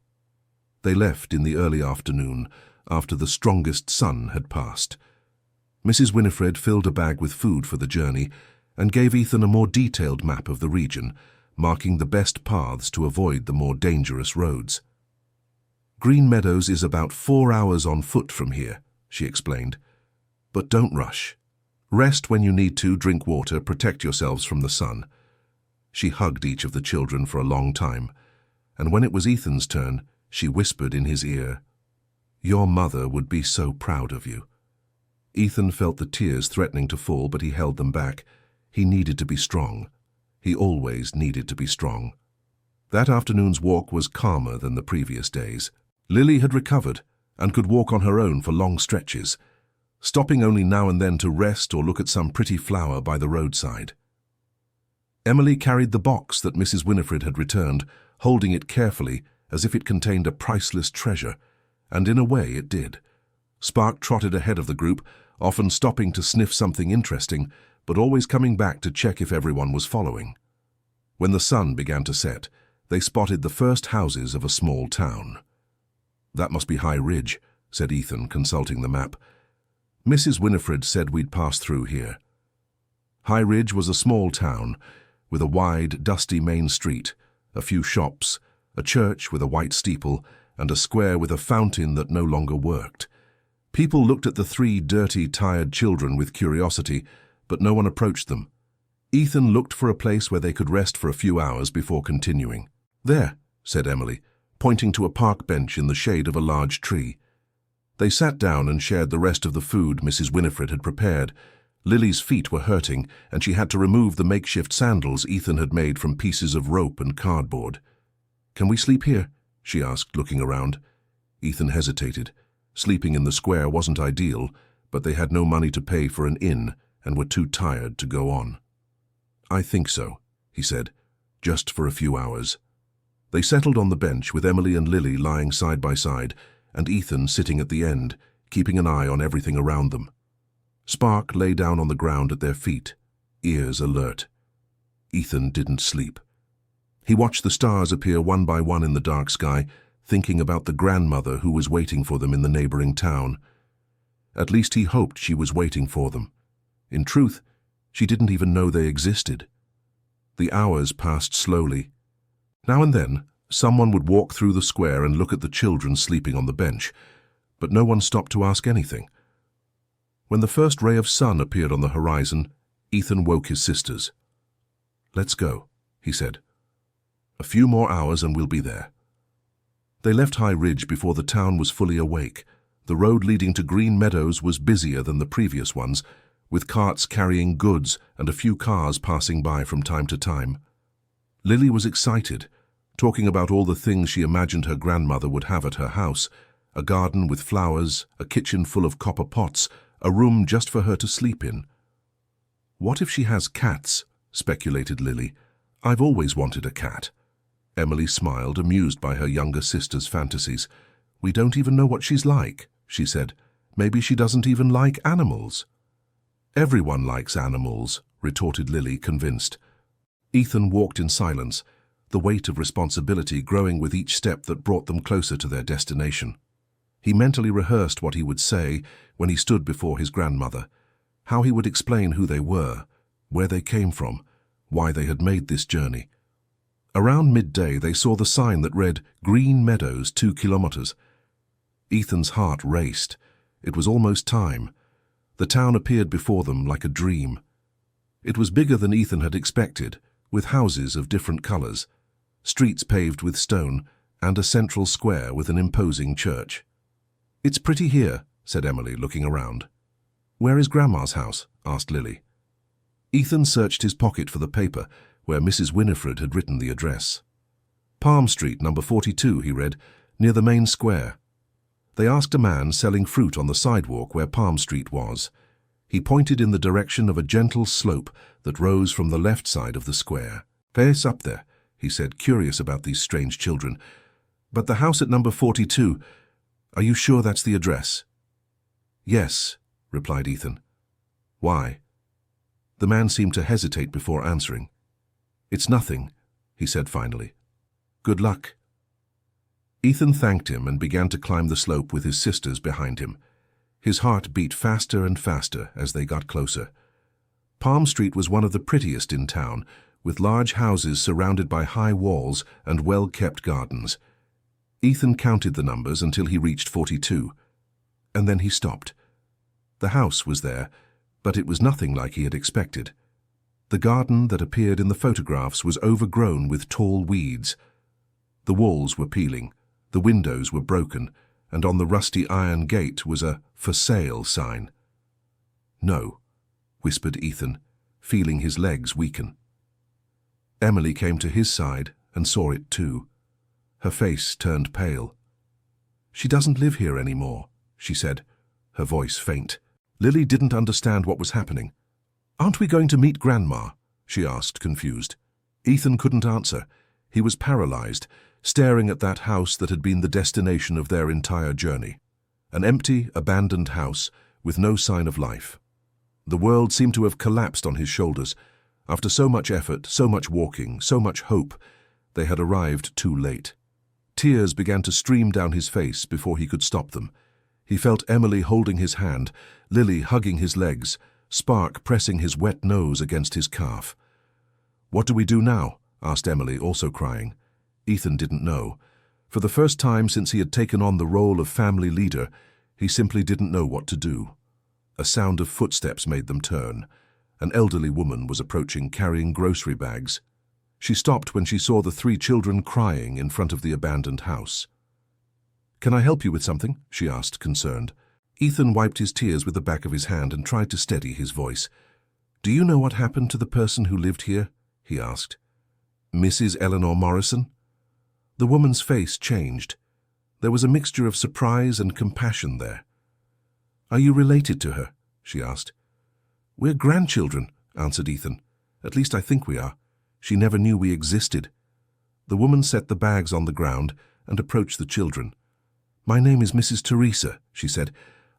They left in the early afternoon, after the strongest sun had passed. Mrs. Winifred filled a bag with food for the journey and gave Ethan a more detailed map of the region, marking the best paths to avoid the more dangerous roads. "Green Meadows is about 4 hours on foot from here," she explained. "But don't rush. Rest when you need to, drink water, protect yourselves from the sun." She hugged each of the children for a long time, and when it was Ethan's turn, she whispered in his ear, "Your mother would be so proud of you." Ethan felt the tears threatening to fall, but he held them back. He needed to be strong. He always needed to be strong. That afternoon's walk was calmer than the previous days. Lily had recovered and could walk on her own for long stretches, stopping only now and then to rest or look at some pretty flower by the roadside. Emily carried the box that Mrs. Winifred had returned, holding it carefully as if it contained a priceless treasure, and in a way it did. Spark trotted ahead of the group, often stopping to sniff something interesting, but always coming back to check if everyone was following. When the sun began to set, they spotted the first houses of a small town. "That must be High Ridge," said Ethan, consulting the map. "Mrs. Winifred said we'd pass through here." High Ridge was a small town, with a wide, dusty main street, a few shops, a church with a white steeple, and a square with a fountain that no longer worked. People looked at the 3 dirty, tired children with curiosity, but no one approached them. Ethan looked for a place where they could rest for a few hours before continuing. "There," said Emily, pointing to a park bench in the shade of a large tree. They sat down and shared the rest of the food Mrs. Winifred had prepared. Lily's feet were hurting, and she had to remove the makeshift sandals Ethan had made from pieces of rope and cardboard. "Can we sleep here?" she asked, looking around. Ethan hesitated. Sleeping in the square wasn't ideal, but they had no money to pay for an inn and were too tired to go on. "I think so," he said, "just for a few hours." They settled on the bench with Emily and Lily lying side by side, and Ethan sitting at the end, keeping an eye on everything around them. Spark lay down on the ground at their feet, ears alert. Ethan didn't sleep. He watched the stars appear one by one in the dark sky, thinking about the grandmother who was waiting for them in the neighboring town. At least he hoped she was waiting for them. In truth, she didn't even know they existed. The hours passed slowly. Now and then, someone would walk through the square and look at the children sleeping on the bench, but no one stopped to ask anything. When the first ray of sun appeared on the horizon, Ethan woke his sisters. "Let's go," he said. "A few more hours and we'll be there." They left High Ridge before the town was fully awake. The road leading to Green Meadows was busier than the previous ones, with carts carrying goods and a few cars passing by from time to time. Lily was excited, talking about all the things she imagined her grandmother would have at her house: a garden with flowers, a kitchen full of copper pots, a room just for her to sleep in. "What if she has cats?" speculated Lily. "I've always wanted a cat." Emily smiled, amused by her younger sister's fantasies. "We don't even know what she's like," she said. "Maybe she doesn't even like animals." "Everyone likes animals," retorted Lily, convinced. Ethan walked in silence, the weight of responsibility growing with each step that brought them closer to their destination. He mentally rehearsed what he would say when he stood before his grandmother, how he would explain who they were, where they came from, why they had made this journey. Around midday, they saw the sign that read, "Green Meadows, 2 kilometers." Ethan's heart raced. It was almost time. The town appeared before them like a dream. It was bigger than Ethan had expected, with houses of different colors, streets paved with stone, and a central square with an imposing church. "It's pretty here," said Emily, looking around. "Where is Grandma's house?" asked Lily. Ethan searched his pocket for the paper where Mrs. Winifred had written the address. "Palm Street, number 42, he read, "near the main square." They asked a man selling fruit on the sidewalk where Palm Street was. He pointed in the direction of a gentle slope that rose from the left side of the square. "Face up there," he said, curious about these strange children. "But the house at number 42, are you sure that's the address?" "Yes," replied Ethan. "Why?" The man seemed to hesitate before answering. "It's nothing," he said finally. "Good luck." Ethan thanked him and began to climb the slope with his sisters behind him. His heart beat faster and faster as they got closer. Palm Street was one of the prettiest in town, with large houses surrounded by high walls and well-kept gardens. Ethan counted the numbers until he reached 42, and then he stopped. The house was there, but it was nothing like he had expected. The garden that appeared in the photographs was overgrown with tall weeds. The walls were peeling, the windows were broken, and on the rusty iron gate was a "For Sale" sign. "No," whispered Ethan, feeling his legs weaken. Emily came to his side and saw it too. Her face turned pale. "She doesn't live here anymore," she said, her voice faint. Lily didn't understand what was happening. "Aren't we going to meet Grandma?" she asked, confused. Ethan couldn't answer. He was paralyzed, staring at that house that had been the destination of their entire journey. An empty, abandoned house with no sign of life. The world seemed to have collapsed on his shoulders. After so much effort, so much walking, so much hope, they had arrived too late. Tears began to stream down his face before he could stop them. He felt Emily holding his hand, Lily hugging his legs, Spark pressing his wet nose against his calf. "What do we do now?" asked Emily, also crying. Ethan didn't know. For the first time since he had taken on the role of family leader, he simply didn't know what to do. A sound of footsteps made them turn. An elderly woman was approaching, carrying grocery bags. She stopped when she saw the 3 children crying in front of the abandoned house. "Can I help you with something?" she asked, concerned. Ethan wiped his tears with the back of his hand and tried to steady his voice. "Do you know what happened to the person who lived here?" he asked. "Mrs. Eleanor Morrison?" The woman's face changed. There was a mixture of surprise and compassion there. "Are you related to her?" she asked. "We're grandchildren," answered Ethan. "At least I think we are. She never knew we existed." The woman set the bags on the ground and approached the children. "My name is Mrs. Teresa," she said.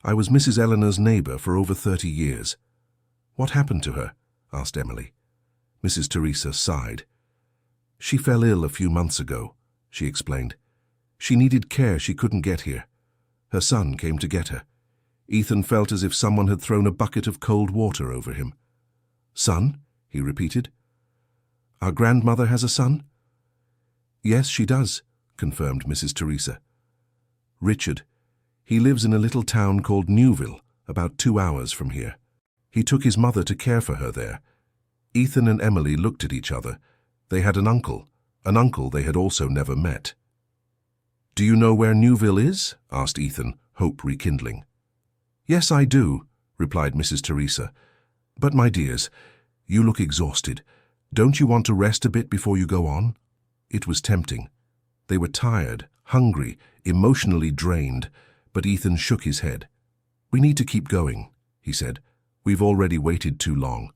"I was Mrs. Eleanor's neighbor for over 30 years. "What happened to her?" asked Emily. Mrs. Teresa sighed. "She fell ill a few months ago," she explained. "She needed care she couldn't get here. Her son came to get her." Ethan felt as if someone had thrown a bucket of cold water over him. "Son?" he repeated. "Our grandmother has a son?" "Yes, she does," confirmed Mrs. Teresa. "Richard. He lives in a little town called Newville, about 2 hours from here. He took his mother to care for her there." Ethan and Emily looked at each other. They had an uncle they had also never met. "Do you know where Newville is?" asked Ethan, hope rekindling. "Yes, I do," replied Mrs. Teresa. "But, my dears, you look exhausted. Don't you want to rest a bit before you go on?" It was tempting. They were tired, hungry, emotionally drained, but Ethan shook his head. "We need to keep going," he said. "We've already waited too long."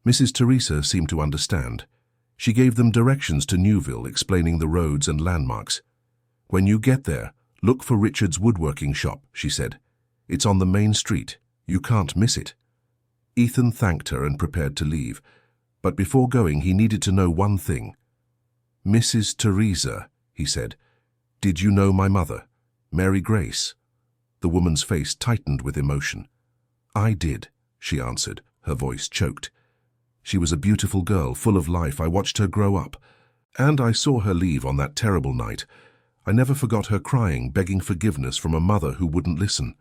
Mrs. Teresa seemed to understand. She gave them directions to Newville, explaining the roads and landmarks. "When you get there, look for Richard's woodworking shop," she said. "It's on the main street. You can't miss it." Ethan thanked her and prepared to leave. But before going, he needed to know one thing. "Mrs. Teresa," he said, "did you know my mother, Mary Grace?" The woman's face tightened with emotion. "I did," she answered, her voice choked. "She was a beautiful girl, full of life. I watched her grow up. And I saw her leave on that terrible night. I never forgot her crying, begging forgiveness from a mother who wouldn't listen."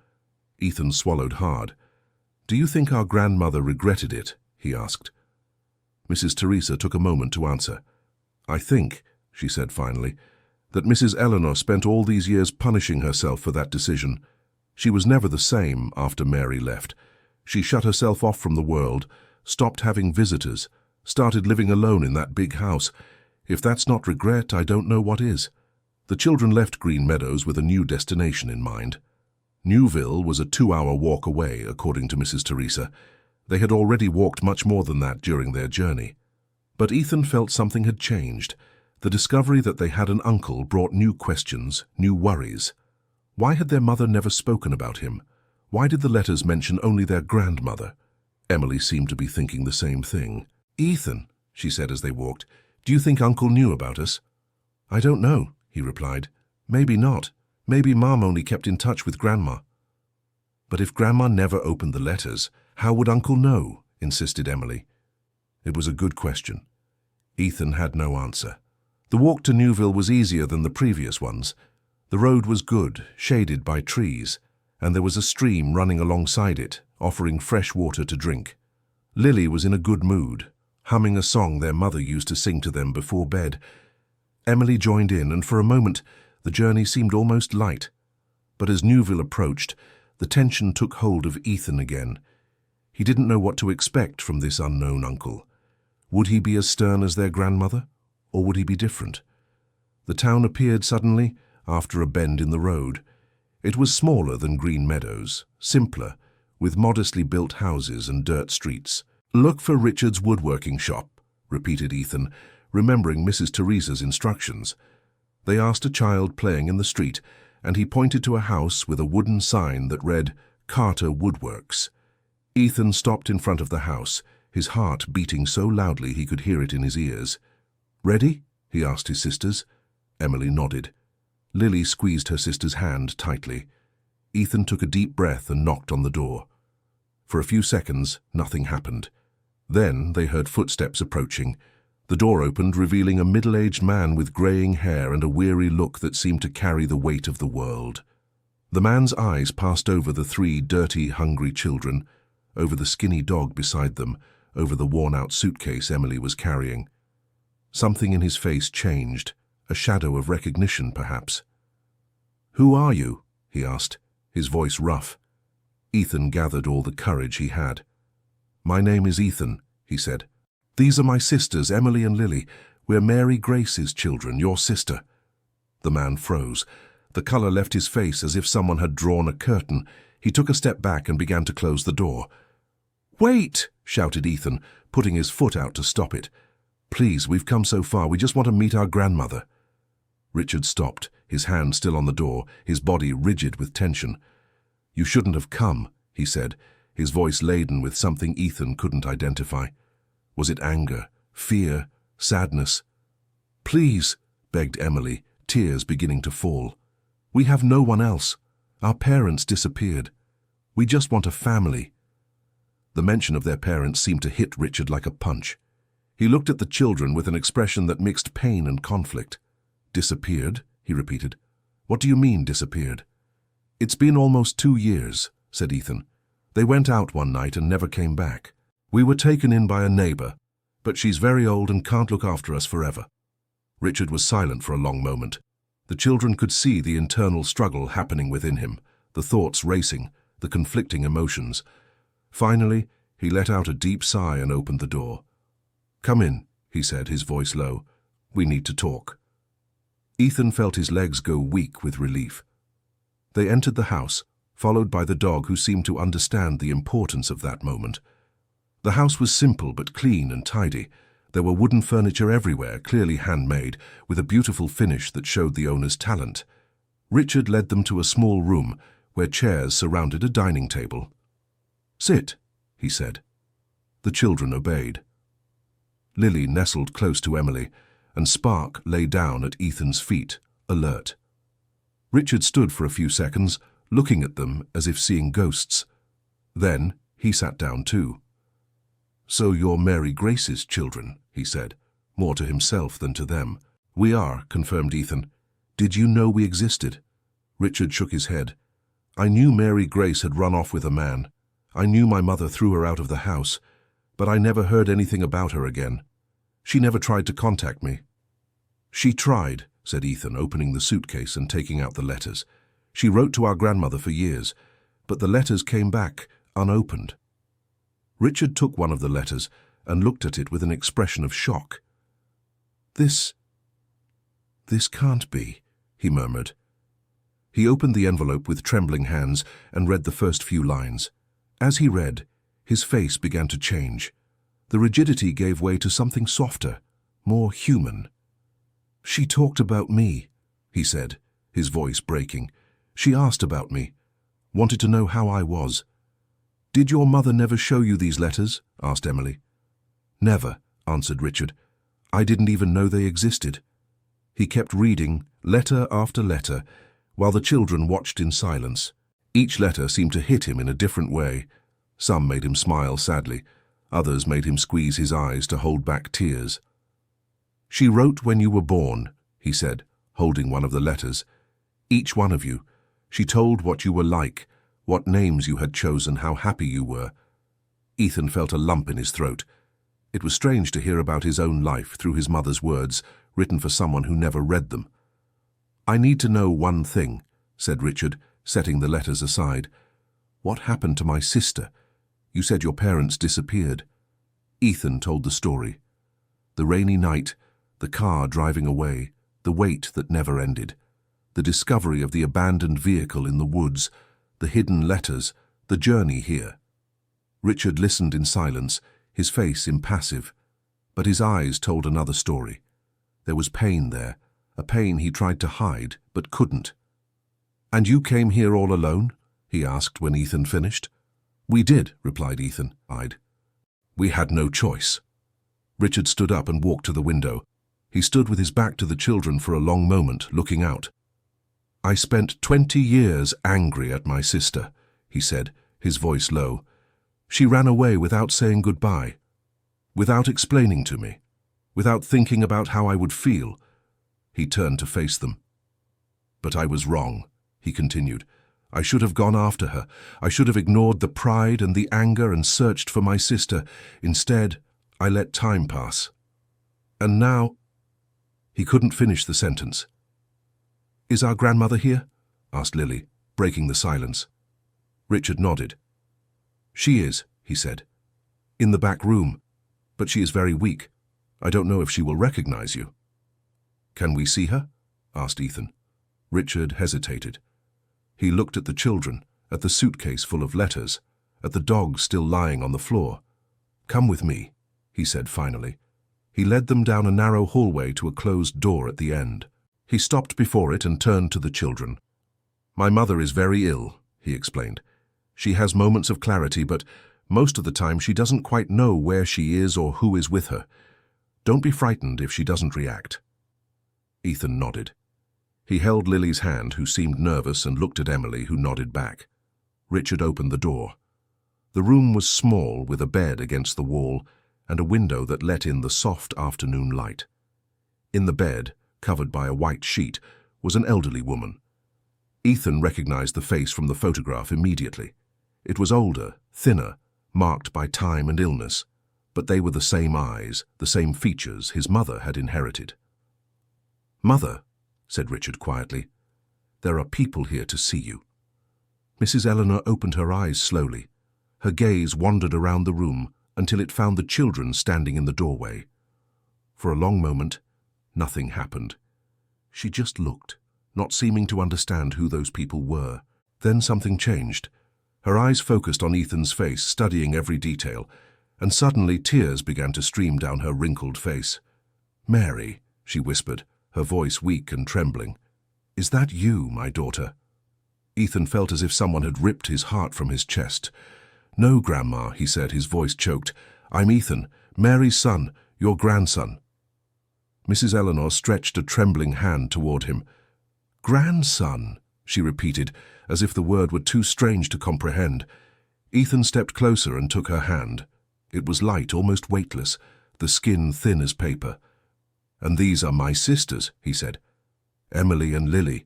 Ethan swallowed hard. "Do you think our grandmother regretted it?" he asked. Mrs. Teresa took a moment to answer. "I think," she said finally, "that Mrs. Eleanor spent all these years punishing herself for that decision. She was never the same after Mary left. She shut herself off from the world, stopped having visitors, started living alone in that big house. If that's not regret, I don't know what is." The children left Green Meadows with a new destination in mind. Newville was a 2-hour walk away, according to Mrs. Teresa. They had already walked much more than that during their journey. But Ethan felt something had changed. The discovery that they had an uncle brought new questions, new worries. Why had their mother never spoken about him? Why did the letters mention only their grandmother? Emily seemed to be thinking the same thing. "Ethan," she said as they walked, "do you think Uncle knew about us?" "I don't know," he replied. "Maybe not. Maybe Mom only kept in touch with Grandma." "But if Grandma never opened the letters, how would Uncle know?" insisted Emily. It was a good question. Ethan had no answer. The walk to Newville was easier than the previous ones. The road was good, shaded by trees, and there was a stream running alongside it, offering fresh water to drink. Lily was in a good mood, humming a song their mother used to sing to them before bed. Emily joined in, and for a moment the journey seemed almost light. But as Newville approached, the tension took hold of Ethan again. He didn't know what to expect from this unknown uncle. Would he be as stern as their grandmother, or would he be different? The town appeared suddenly after a bend in the road. It was smaller than Green Meadows, simpler, with modestly built houses and dirt streets. "Look for Richard's woodworking shop," repeated Ethan, remembering Mrs. Teresa's instructions. They asked a child playing in the street, and he pointed to a house with a wooden sign that read, "Carter Woodworks." Ethan stopped in front of the house, his heart beating so loudly he could hear it in his ears. "Ready?" he asked his sisters. Emily nodded. Lily squeezed her sister's hand tightly. Ethan took a deep breath and knocked on the door. For a few seconds, nothing happened. Then they heard footsteps approaching. The door opened, revealing a middle-aged man with graying hair and a weary look that seemed to carry the weight of the world. The man's eyes passed over the 3 dirty, hungry children, over the skinny dog beside them, over the worn-out suitcase Emily was carrying. Something in his face changed, a shadow of recognition, perhaps. "Who are you?" he asked, his voice rough. Ethan gathered all the courage he had. "My name is Ethan," he said. "These are my sisters, Emily and Lily. We're Mary Grace's children, your sister." The man froze. The color left his face as if someone had drawn a curtain. He took a step back and began to close the door. "Wait!" shouted Ethan, putting his foot out to stop it. "Please, we've come so far. We just want to meet our grandmother." Richard stopped, his hand still on the door, his body rigid with tension. "You shouldn't have come," he said, his voice laden with something Ethan couldn't identify. Was it anger, fear, sadness? "Please," begged Emily, tears beginning to fall. "We have no one else. Our parents disappeared. We just want a family." The mention of their parents seemed to hit Richard like a punch. He looked at the children with an expression that mixed pain and conflict. "Disappeared?" he repeated. "What do you mean, disappeared?" "It's been almost 2 years," said Ethan. "They went out one night and never came back. We were taken in by a neighbor, but she's very old and can't look after us forever." Richard was silent for a long moment. The children could see the internal struggle happening within him, the thoughts racing, the conflicting emotions. Finally, he let out a deep sigh and opened the door. "Come in," he said, his voice low. "We need to talk." Ethan felt his legs go weak with relief. They entered the house, followed by the dog, who seemed to understand the importance of that moment. The house was simple but clean and tidy. There were wooden furniture everywhere, clearly handmade, with a beautiful finish that showed the owner's talent. Richard led them to a small room where chairs surrounded a dining table. "Sit," he said. The children obeyed. Lily nestled close to Emily, and Spark lay down at Ethan's feet, alert. Richard stood for a few seconds, looking at them as if seeing ghosts. Then he sat down too. "So you're Mary Grace's children," he said, more to himself than to them. "We are," confirmed Ethan. "Did you know we existed?" Richard shook his head. "I knew Mary Grace had run off with a man. I knew my mother threw her out of the house. But I never heard anything about her again. She never tried to contact me." "She tried," said Ethan, opening the suitcase and taking out the letters. "She wrote to our grandmother for years, but the letters came back unopened." Richard took one of the letters and looked at it with an expression of shock. This can't be," he murmured. He opened the envelope with trembling hands and read the first few lines. As he read, his face began to change. The rigidity gave way to something softer, more human. "She talked about me," he said, his voice breaking. "She asked about me, wanted to know how I was." "Did your mother never show you these letters?" asked Emily. "Never," answered Richard. "I didn't even know they existed." He kept reading, letter after letter, while the children watched in silence. Each letter seemed to hit him in a different way. Some made him smile sadly, others made him squeeze his eyes to hold back tears. "She wrote when you were born," he said, holding one of the letters. "Each one of you. She told what you were like, what names you had chosen, how happy you were." Ethan felt a lump in his throat. It was strange to hear about his own life through his mother's words, written for someone who never read them. "I need to know one thing," said Richard, setting the letters aside. "What happened to my sister? You said your parents disappeared." Ethan told the story. The rainy night, the car driving away, the wait that never ended, the discovery of the abandoned vehicle in the woods, the hidden letters, the journey here. Richard listened in silence, his face impassive, but his eyes told another story. There was pain there, a pain he tried to hide but couldn't. "And you came here all alone?" he asked when Ethan finished. "We did," replied Ethan, eyed. "We had no choice." Richard stood up and walked to the window. He stood with his back to the children for a long moment, looking out. "I spent 20 years angry at my sister," he said, his voice low. "She ran away without saying goodbye, without explaining to me, without thinking about how I would feel." He turned to face them. "But I was wrong," he continued. "I should have gone after her. I should have ignored the pride and the anger and searched for my sister. Instead, I let time pass. And now—" He couldn't finish the sentence. "Is our grandmother here?" asked Lily, breaking the silence. Richard nodded. "She is," he said. "In the back room. But she is very weak. I don't know if she will recognize you." "Can we see her?" asked Ethan. Richard hesitated. He looked at the children, at the suitcase full of letters, at the dog still lying on the floor. "Come with me," he said finally. He led them down a narrow hallway to a closed door at the end. He stopped before it and turned to the children. "My mother is very ill," he explained. "She has moments of clarity, but most of the time she doesn't quite know where she is or who is with her. Don't be frightened if she doesn't react." Ethan nodded. He held Lily's hand, who seemed nervous, and looked at Emily, who nodded back. Richard opened the door. The room was small, with a bed against the wall and a window that let in the soft afternoon light. In the bed, covered by a white sheet, was an elderly woman. Ethan recognized the face from the photograph immediately. It was older, thinner, marked by time and illness, but they were the same eyes, the same features his mother had inherited. "Mother," said Richard quietly, "there are people here to see you." Mrs. Eleanor opened her eyes slowly. Her gaze wandered around the room until it found the children standing in the doorway. For a long moment, nothing happened. She just looked, not seeming to understand who those people were. Then something changed. Her eyes focused on Ethan's face, studying every detail, and suddenly tears began to stream down her wrinkled face. "Mary," she whispered, her voice weak and trembling. "Is that you, my daughter?" Ethan felt as if someone had ripped his heart from his chest. "No, Grandma," he said, his voice choked. "I'm Ethan, Mary's son, your grandson." Mrs. Eleanor stretched a trembling hand toward him. "Grandson," she repeated, as if the word were too strange to comprehend. Ethan stepped closer and took her hand. It was light, almost weightless, the skin thin as paper. "And these are my sisters," he said. "Emily and Lily,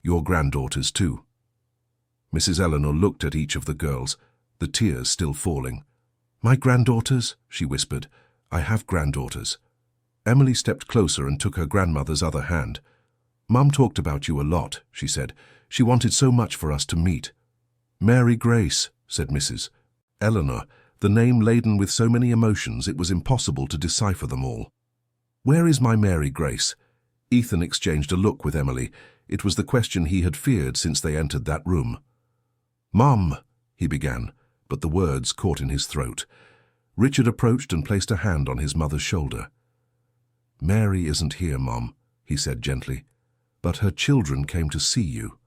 your granddaughters too." Mrs. Eleanor looked at each of the girls, the tears still falling. My granddaughters, she whispered. I have granddaughters. Emily stepped closer and took her grandmother's other hand. Mum talked about you a lot, she said. She wanted so much for us to meet. Mary Grace, said Mrs. Eleanor, the name laden with so many emotions it was impossible to decipher them all. Where is my Mary Grace? Ethan exchanged a look with Emily. It was the question he had feared since they entered that room. Mum, he began, but the words caught in his throat. Richard approached and placed a hand on his mother's shoulder. Mary isn't here, Mum, he said gently, but her children came to see you.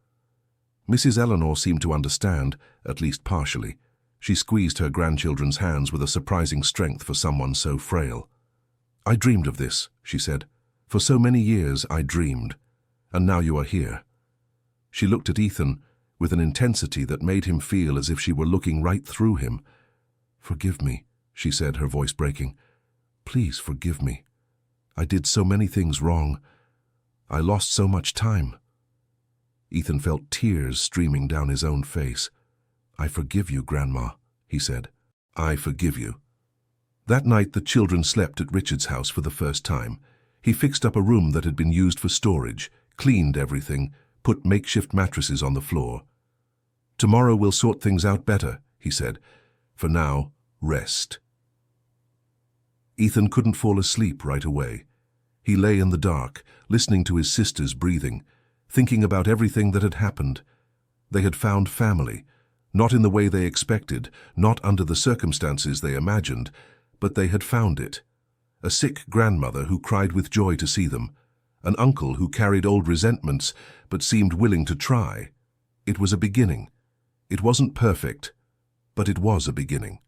Mrs. Eleanor seemed to understand, at least partially. She squeezed her grandchildren's hands with a surprising strength for someone so frail. I dreamed of this, she said. For so many years I dreamed, and now you are here. She looked at Ethan with an intensity that made him feel as if she were looking right through him. Forgive me, she said, her voice breaking. Please forgive me. I did so many things wrong. I lost so much time. Ethan felt tears streaming down his own face. I forgive you, Grandma, he said. I forgive you. That night the children slept at Richard's house for the first time. He fixed up a room that had been used for storage, cleaned everything, put makeshift mattresses on the floor. Tomorrow we'll sort things out better, he said. For now, rest. Ethan couldn't fall asleep right away. He lay in the dark, listening to his sisters breathing, thinking about everything that had happened. They had found family, not in the way they expected, not under the circumstances they imagined, but they had found it. A sick grandmother who cried with joy to see them, an uncle who carried old resentments but seemed willing to try. It was a beginning. It wasn't perfect, but it was a beginning.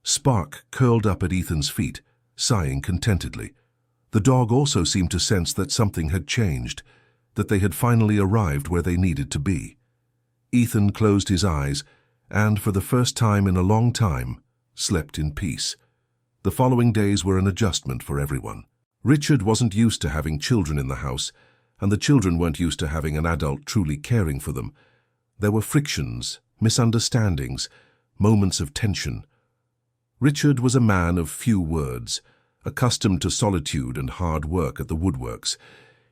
Spark curled up at Ethan's feet, sighing contentedly. The dog also seemed to sense that something had changed, that they had finally arrived where they needed to be. Ethan closed his eyes and, for the first time in a long time, slept in peace. The following days were an adjustment for everyone. Richard wasn't used to having children in the house, and the children weren't used to having an adult truly caring for them. There were frictions, misunderstandings, moments of tension. Richard was a man of few words, accustomed to solitude and hard work at the woodworks.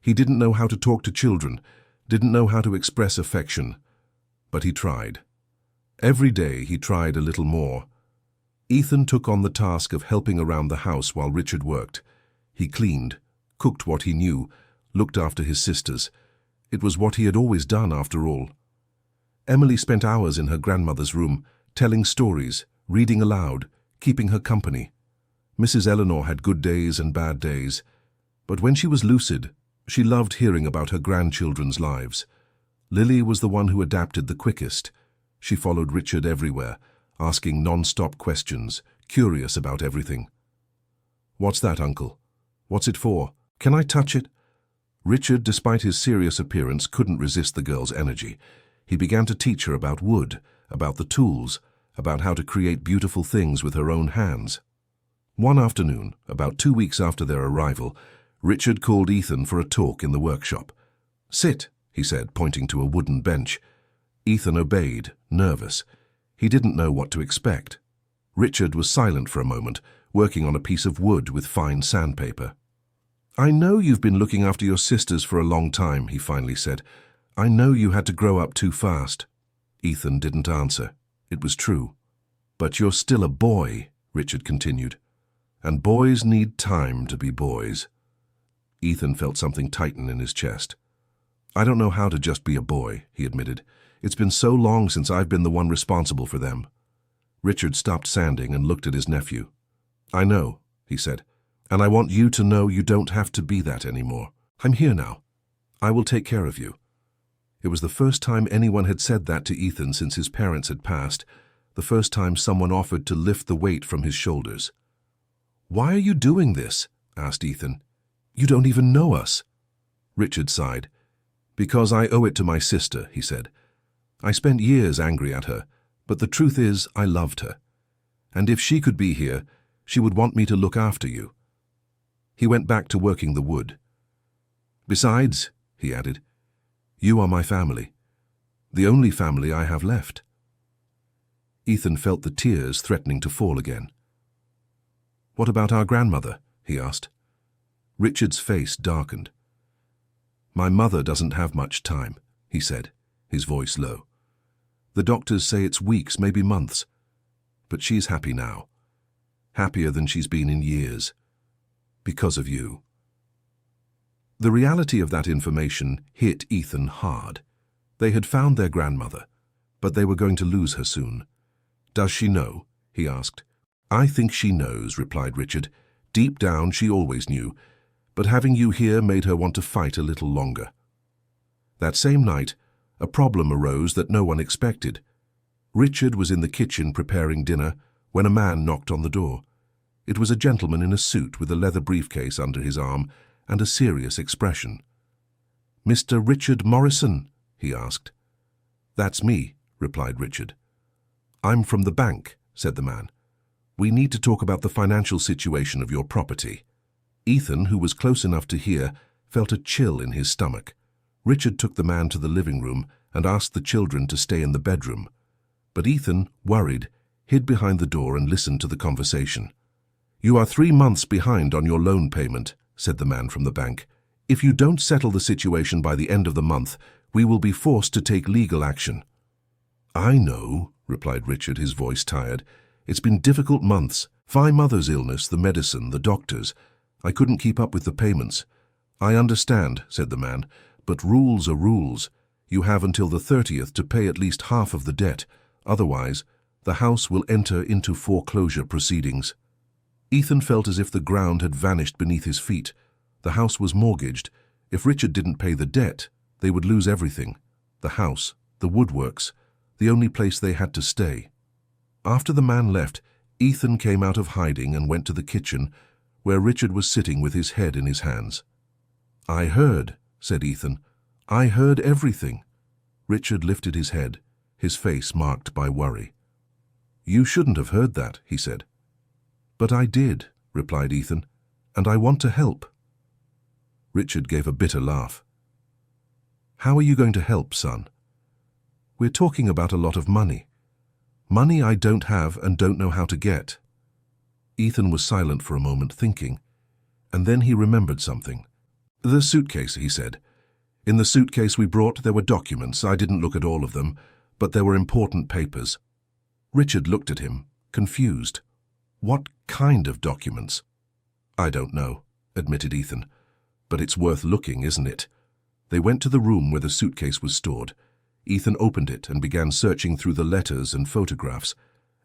He didn't know how to talk to children, didn't know how to express affection, but he tried. Every day he tried a little more. Ethan took on the task of helping around the house while Richard worked. He cleaned, cooked what he knew, looked after his sisters. It was what he had always done, after all. Emily spent hours in her grandmother's room, telling stories, reading aloud, keeping her company. Mrs. Eleanor had good days and bad days, but when she was lucid, she loved hearing about her grandchildren's lives. Lily was the one who adapted the quickest. She followed Richard everywhere, asking non-stop questions, curious about everything. What's that, Uncle? What's it for? Can I touch it? Richard, despite his serious appearance, couldn't resist the girl's energy. He began to teach her about wood, about the tools, about how to create beautiful things with her own hands. One afternoon, about 2 weeks after their arrival, Richard called Ethan for a talk in the workshop. Sit, he said, pointing to a wooden bench. Ethan obeyed, nervous. He didn't know what to expect. Richard was silent for a moment, working on a piece of wood with fine sandpaper. I know you've been looking after your sisters for a long time, he finally said. I know you had to grow up too fast. Ethan didn't answer. It was true. But you're still a boy, Richard continued. And boys need time to be boys. Ethan felt something tighten in his chest. I don't know how to just be a boy, he admitted. It's been so long since I've been the one responsible for them. Richard stopped sanding and looked at his nephew. I know, he said, and I want you to know you don't have to be that anymore. I'm here now. I will take care of you. It was the first time anyone had said that to Ethan since his parents had passed, the first time someone offered to lift the weight from his shoulders. Why are you doing this? Asked Ethan. You don't even know us. Richard sighed. Because I owe it to my sister, he said. I spent years angry at her, but the truth is I loved her. And if she could be here, she would want me to look after you. He went back to working the wood. Besides, he added, you are my family, the only family I have left. Ethan felt the tears threatening to fall again. "What about our grandmother?" he asked. Richard's face darkened. "My mother doesn't have much time," he said, his voice low. "The doctors say it's weeks, maybe months. But she's happy now. Happier than she's been in years. Because of you." The reality of that information hit Ethan hard. They had found their grandmother, but they were going to lose her soon. "Does she know?" he asked. "I think she knows," replied Richard. "Deep down, she always knew, but having you here made her want to fight a little longer." That same night, a problem arose that no one expected. Richard was in the kitchen preparing dinner when a man knocked on the door. It was a gentleman in a suit with a leather briefcase under his arm and a serious expression. "Mr. Richard Morrison?" he asked. "That's me," replied Richard. "I'm from the bank," said the man. "We need to talk about the financial situation of your property." Ethan, who was close enough to hear, felt a chill in his stomach. Richard took the man to the living room and asked the children to stay in the bedroom. But Ethan, worried, hid behind the door and listened to the conversation. "You are 3 months behind on your loan payment," said the man from the bank. "If you don't settle the situation by the end of the month, we will be forced to take legal action." "I know," replied Richard, his voice tired. "It's been difficult months. My mother's illness, the medicine, the doctors. I couldn't keep up with the payments." "I understand," said the man, "but rules are rules. You have until the 30th to pay at least half of the debt. Otherwise, the house will enter into foreclosure proceedings." Ethan felt as if the ground had vanished beneath his feet. The house was mortgaged. If Richard didn't pay the debt, they would lose everything. The house, the woodworks, the only place they had to stay. After the man left, Ethan came out of hiding and went to the kitchen, where Richard was sitting with his head in his hands. "I heard," said Ethan. "I heard everything." Richard lifted his head, his face marked by worry. "You shouldn't have heard that," he said. "But I did," replied Ethan, "and I want to help." Richard gave a bitter laugh. "How are you going to help, son?" "We're talking about a lot of money. Money I don't have and don't know how to get." Ethan was silent for a moment, thinking, and then he remembered something. "The suitcase," he said. "In the suitcase we brought there were documents. I didn't look at all of them, but there were important papers." Richard looked at him, confused. "What kind of documents?" "I don't know," admitted Ethan. "But it's worth looking, isn't it?" They went to the room where the suitcase was stored. Ethan opened it and began searching through the letters and photographs.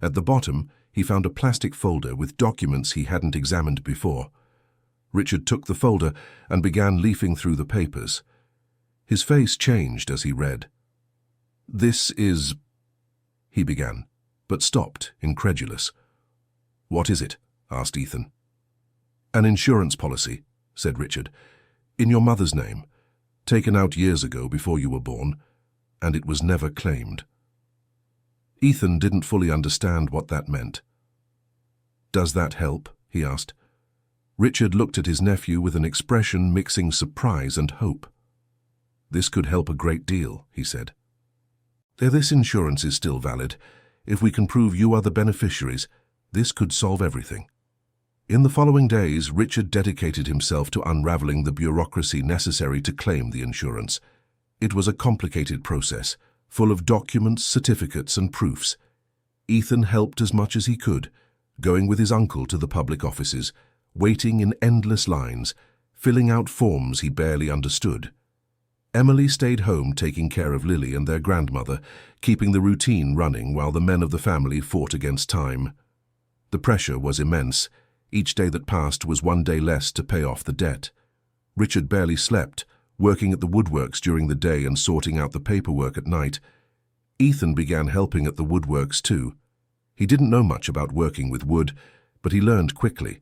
At the bottom, he found a plastic folder with documents he hadn't examined before. Richard took the folder and began leafing through the papers. His face changed as he read. "This is—" he began, but stopped, incredulous. "What is it?" asked Ethan. "An insurance policy," said Richard, "in your mother's name, taken out years ago before you were born, and it was never claimed." Ethan didn't fully understand what that meant. "Does that help?" he asked. Richard looked at his nephew with an expression mixing surprise and hope. "This could help a great deal," he said. "This insurance is still valid. If we can prove you are the beneficiaries, this could solve everything." In the following days, Richard dedicated himself to unraveling the bureaucracy necessary to claim the insurance. It was a complicated process, full of documents, certificates, and proofs. Ethan helped as much as he could, going with his uncle to the public offices, waiting in endless lines, filling out forms he barely understood. Emily stayed home taking care of Lily and their grandmother, keeping the routine running while the men of the family fought against time. The pressure was immense. Each day that passed was one day less to pay off the debt. Richard barely slept, working at the woodworks during the day and sorting out the paperwork at night. Ethan began helping at the woodworks too. He didn't know much about working with wood, but he learned quickly.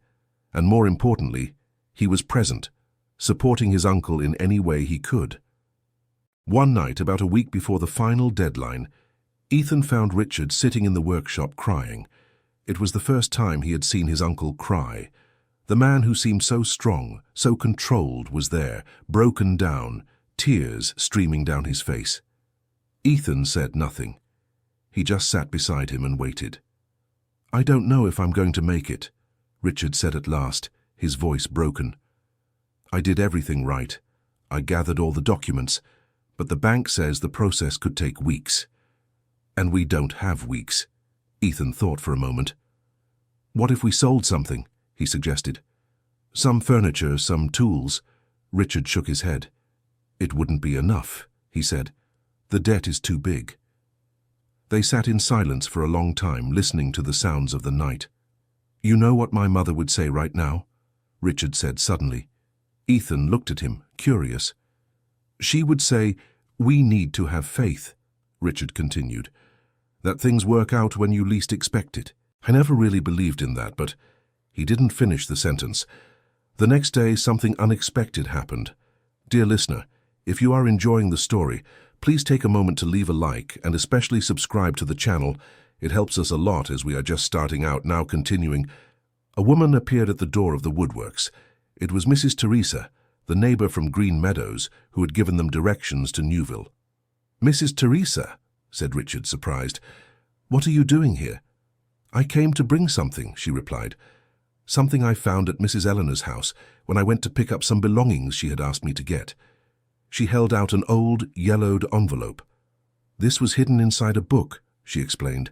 And more importantly, he was present, supporting his uncle in any way he could. One night, about a week before the final deadline, Ethan found Richard sitting in the workshop crying. It was the first time he had seen his uncle cry. The man who seemed so strong, so controlled, was there, broken down, tears streaming down his face. Ethan said nothing. He just sat beside him and waited. "I don't know if I'm going to make it," Richard said at last, his voice broken. "I did everything right. I gathered all the documents, but the bank says the process could take weeks. And we don't have weeks." Ethan thought for a moment. "What if we sold something?" he suggested. "Some furniture, some tools." Richard shook his head. "It wouldn't be enough," he said. "The debt is too big." They sat in silence for a long time, listening to the sounds of the night. "You know what my mother would say right now?" Richard said suddenly. Ethan looked at him, curious. "She would say, 'We need to have faith,'" Richard continued. "That things work out when you least expect it." I never really believed in that, but he didn't finish the sentence. The next day, something unexpected happened. Dear listener, if you are enjoying the story, please take a moment to leave a like and especially subscribe to the channel. It helps us a lot as we are just starting out. Now continuing. A woman appeared at the door of the woodworks. It was Mrs. Teresa, the neighbor from Green Meadows, who had given them directions to Newville. "Mrs. Teresa," said Richard, surprised. "What are you doing here?" "I came to bring something," she replied. "Something I found at Mrs. Eleanor's house when I went to pick up some belongings she had asked me to get." She held out an old, yellowed envelope. "This was hidden inside a book," she explained.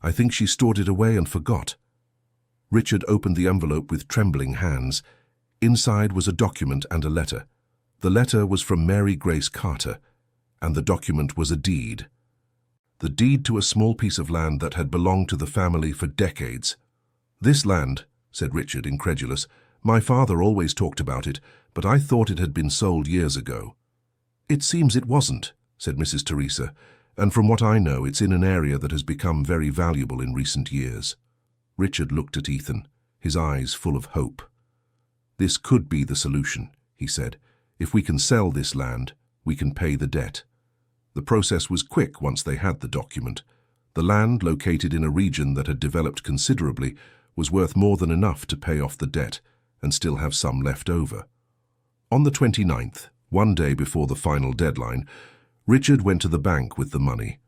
"I think she stored it away and forgot." Richard opened the envelope with trembling hands. Inside was a document and a letter. The letter was from Mary Grace Carter, and the document was a deed. The deed to a small piece of land that had belonged to the family for decades. "This land," said Richard, incredulous. "My father always talked about it, but I thought it had been sold years ago." "It seems it wasn't," said Mrs. Teresa, "and from what I know, it's in an area that has become very valuable in recent years." Richard looked at Ethan, his eyes full of hope. "This could be the solution," he said. "If we can sell this land, we can pay the debt." The process was quick once they had the document. The land, located in a region that had developed considerably, was worth more than enough to pay off the debt and still have some left over. On the 29th, one day before the final deadline, Richard went to the bank with the money.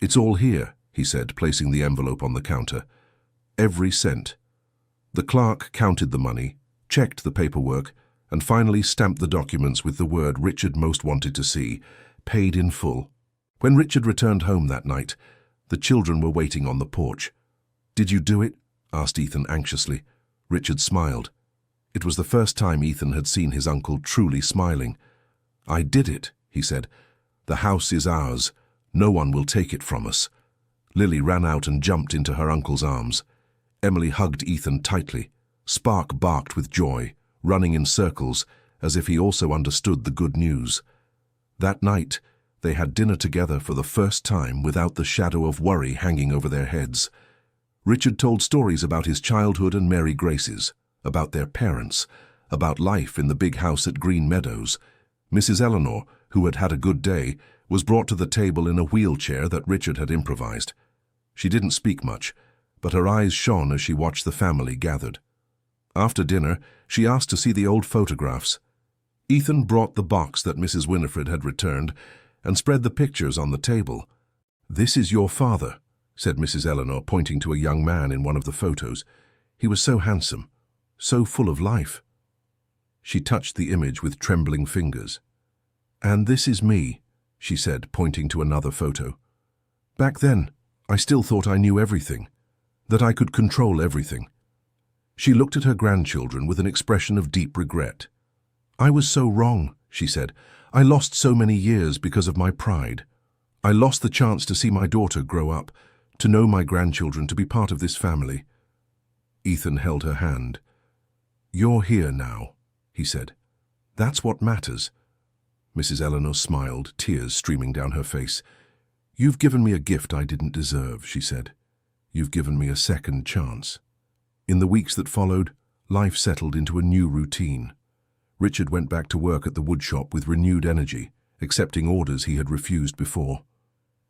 "It's all here," he said, placing the envelope on the counter. "Every cent." The clerk counted the money, checked the paperwork, and finally stamped the documents with the word Richard most wanted to see: paid in full. When Richard returned home that night, the children were waiting on the porch. "Did you do it?" asked Ethan anxiously. Richard smiled. It was the first time Ethan had seen his uncle truly smiling. "I did it," he said. "The house is ours. No one will take it from us." Lily ran out and jumped into her uncle's arms. Emily hugged Ethan tightly. Spark barked with joy, running in circles, as if he also understood the good news. That night, they had dinner together for the first time without the shadow of worry hanging over their heads. Richard told stories about his childhood and Mary Grace's, about their parents, about life in the big house at Green Meadows. Mrs. Eleanor, who had had a good day, was brought to the table in a wheelchair that Richard had improvised. She didn't speak much, but her eyes shone as she watched the family gathered. After dinner, she asked to see the old photographs. Ethan brought the box that Mrs. Winifred had returned and spread the pictures on the table. "This is your father," said Mrs. Eleanor, pointing to a young man in one of the photos. "He was so handsome, so full of life." She touched the image with trembling fingers. "And this is me," she said, pointing to another photo. "Back then, I still thought I knew everything, that I could control everything." She looked at her grandchildren with an expression of deep regret. "I was so wrong," she said. "I lost so many years because of my pride. I lost the chance to see my daughter grow up, to know my grandchildren, to be part of this family." Ethan held her hand. "You're here now," he said. "That's what matters." Mrs. Eleanor smiled, tears streaming down her face. "You've given me a gift I didn't deserve," she said. "You've given me a second chance." In the weeks that followed, life settled into a new routine. Richard went back to work at the woodshop with renewed energy, accepting orders he had refused before.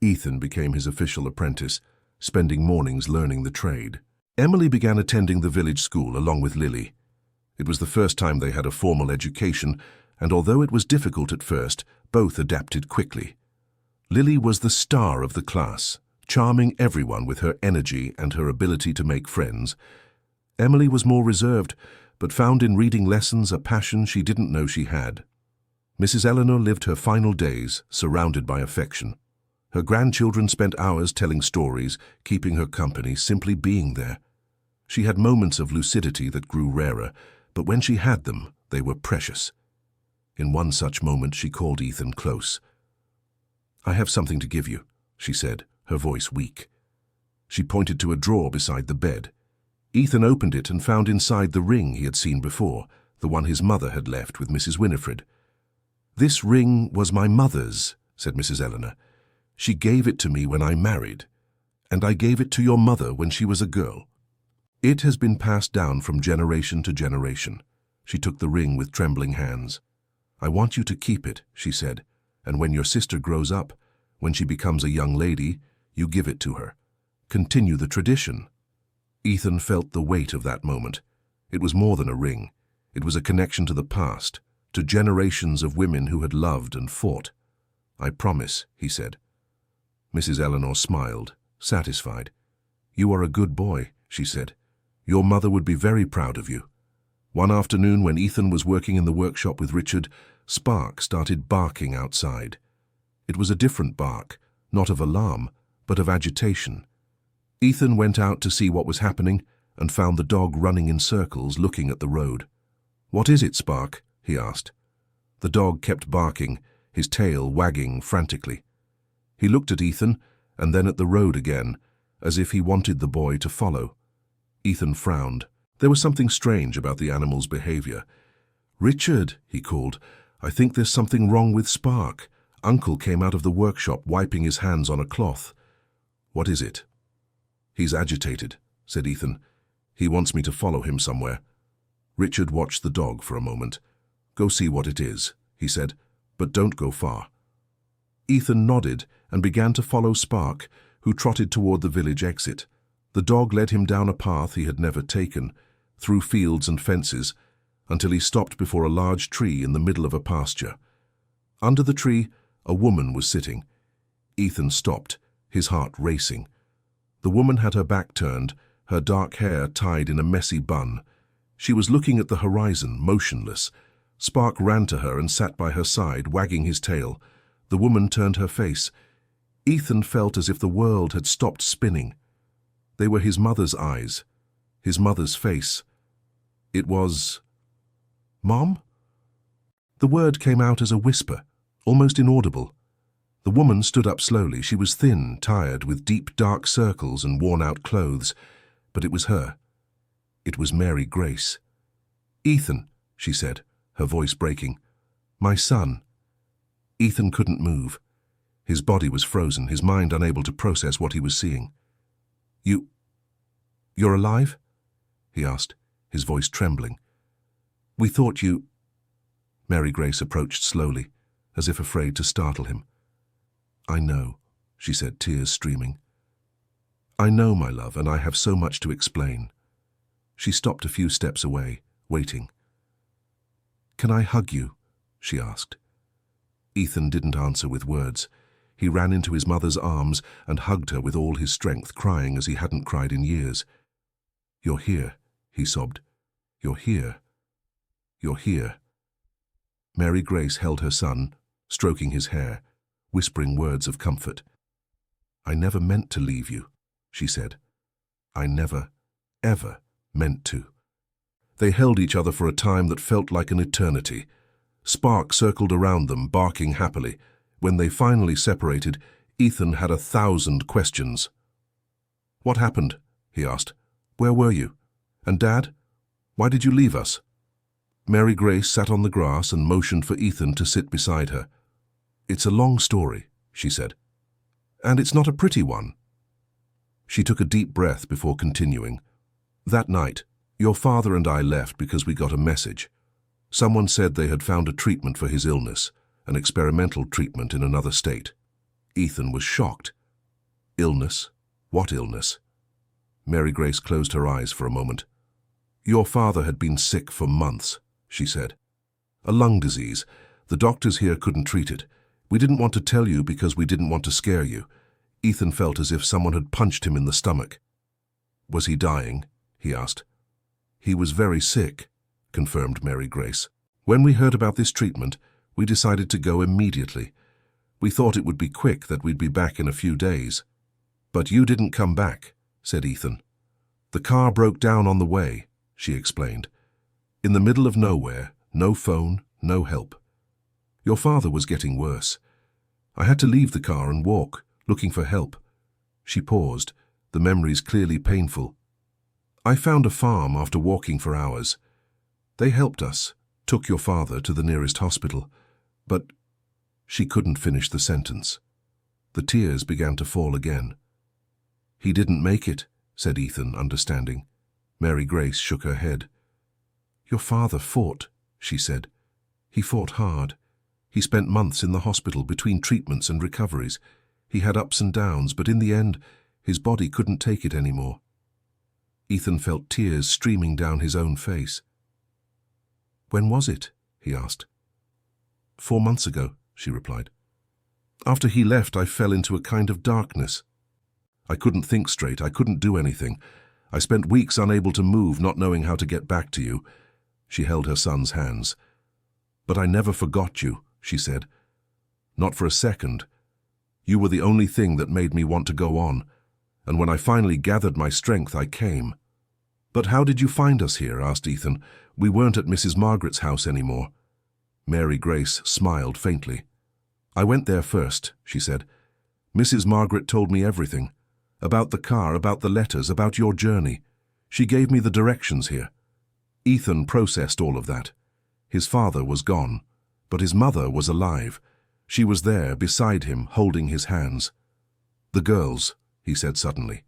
Ethan became his official apprentice, spending mornings learning the trade. Emily began attending the village school along with Lily. It was the first time they had a formal education, and although it was difficult at first, both adapted quickly. Lily was the star of the class, charming everyone with her energy and her ability to make friends. Emily was more reserved, but found in reading lessons a passion she didn't know she had. Mrs. Eleanor lived her final days surrounded by affection. Her grandchildren spent hours telling stories, keeping her company, simply being there. She had moments of lucidity that grew rarer, but when she had them, they were precious. In one such moment, she called Ethan close. "I have something to give you," she said, her voice weak. She pointed to a drawer beside the bed. Ethan opened it and found inside the ring he had seen before, the one his mother had left with Mrs. Winifred. "This ring was my mother's," said Mrs. Eleanor. "She gave it to me when I married, and I gave it to your mother when she was a girl. It has been passed down from generation to generation." She took the ring with trembling hands. "I want you to keep it," she said, "and when your sister grows up, when she becomes a young lady, you give it to her. Continue the tradition." Ethan felt the weight of that moment. It was more than a ring. It was a connection to the past, to generations of women who had loved and fought. "I promise," he said. Mrs. Eleanor smiled, satisfied. "You are a good boy," she said. "Your mother would be very proud of you." One afternoon when Ethan was working in the workshop with Richard, Spark started barking outside. It was a different bark, not of alarm, but of agitation. Ethan went out to see what was happening and found the dog running in circles, looking at the road. "What is it, Spark?" he asked. The dog kept barking, his tail wagging frantically. He looked at Ethan and then at the road again, as if he wanted the boy to follow. Ethan frowned. There was something strange about the animal's behavior. "Richard," he called, "I think there's something wrong with Spark." Uncle came out of the workshop, wiping his hands on a cloth. "What is it?" "He's agitated," said Ethan. "He wants me to follow him somewhere." Richard watched the dog for a moment. "Go see what it is," he said, "but don't go far." Ethan nodded and began to follow Spark, who trotted toward the village exit. The dog led him down a path he had never taken, through fields and fences, until he stopped before a large tree in the middle of a pasture. Under the tree, a woman was sitting. Ethan stopped, his heart racing. The woman had her back turned, her dark hair tied in a messy bun. She was looking at the horizon, motionless. Spark ran to her and sat by her side, wagging his tail. The woman turned her face. Ethan felt as if the world had stopped spinning. They were his mother's eyes, his mother's face. It was... "Mom?" The word came out as a whisper, almost inaudible. The woman stood up slowly. She was thin, tired, with deep, dark circles and worn-out clothes. But it was her. It was Mary Grace. "Ethan," she said, her voice breaking. "My son." Ethan couldn't move. His body was frozen, his mind unable to process what he was seeing. You're alive?" he asked, his voice trembling. "We thought you—" Mary Grace approached slowly, as if afraid to startle him. "I know," she said, tears streaming. "I know, my love, and I have so much to explain." She stopped a few steps away, waiting. "Can I hug you?" she asked. Ethan didn't answer with words. He ran into his mother's arms and hugged her with all his strength, crying as he hadn't cried in years. "You're here," he sobbed. "You're here. You're here." Mary Grace held her son, stroking his hair, whispering words of comfort. "I never meant to leave you," she said. "I never, ever meant to." They held each other for a time that felt like an eternity. Spark circled around them, barking happily. When they finally separated, Ethan had 1,000 questions. "What happened?" he asked. "Where were you? And Dad? Why did you leave us?" Mary Grace sat on the grass and motioned for Ethan to sit beside her. "It's a long story," she said. "And it's not a pretty one." She took a deep breath before continuing. "That night, your father and I left because we got a message. Someone said they had found a treatment for his illness, an experimental treatment in another state." Ethan was shocked. "Illness? What illness?" Mary Grace closed her eyes for a moment. "Your father had been sick for months," she said. "A lung disease. The doctors here couldn't treat it. We didn't want to tell you because we didn't want to scare you." Ethan felt as if someone had punched him in the stomach. "Was he dying?" he asked. He was very sick, confirmed Mary Grace. When we heard about this treatment, we decided to go immediately. We thought it would be quick, that we'd be back in a few days. But you didn't come back, said Ethan. The car broke down on the way, she explained. In the middle of nowhere, no phone, no help. Your father was getting worse. I had to leave the car and walk, looking for help. She paused, the memories clearly painful. I found a farm after walking for hours. They helped us, took your father to the nearest hospital, but she couldn't finish the sentence. The tears began to fall again. He didn't make it, said Ethan, understanding. Mary Grace shook her head. Your father fought, she said. He fought hard. He spent months in the hospital between treatments and recoveries. He had ups and downs, but in the end, his body couldn't take it anymore. Ethan felt tears streaming down his own face. When was it? He asked. 4 months ago, she replied. After he left, I fell into a kind of darkness. I couldn't think straight. I couldn't do anything. I spent weeks unable to move, not knowing how to get back to you. She held her son's hands. But I never forgot you, she said. Not for a second. You were the only thing that made me want to go on. And when I finally gathered my strength, I came. But how did you find us here? Asked Ethan. We weren't at Mrs. Margaret's house anymore. Mary Grace smiled faintly. I went there first, she said. Mrs. Margaret told me everything. About the car, about the letters, about your journey. She gave me the directions here. Ethan processed all of that. His father was gone, but his mother was alive. She was there, beside him, holding his hands. The girls, he said suddenly.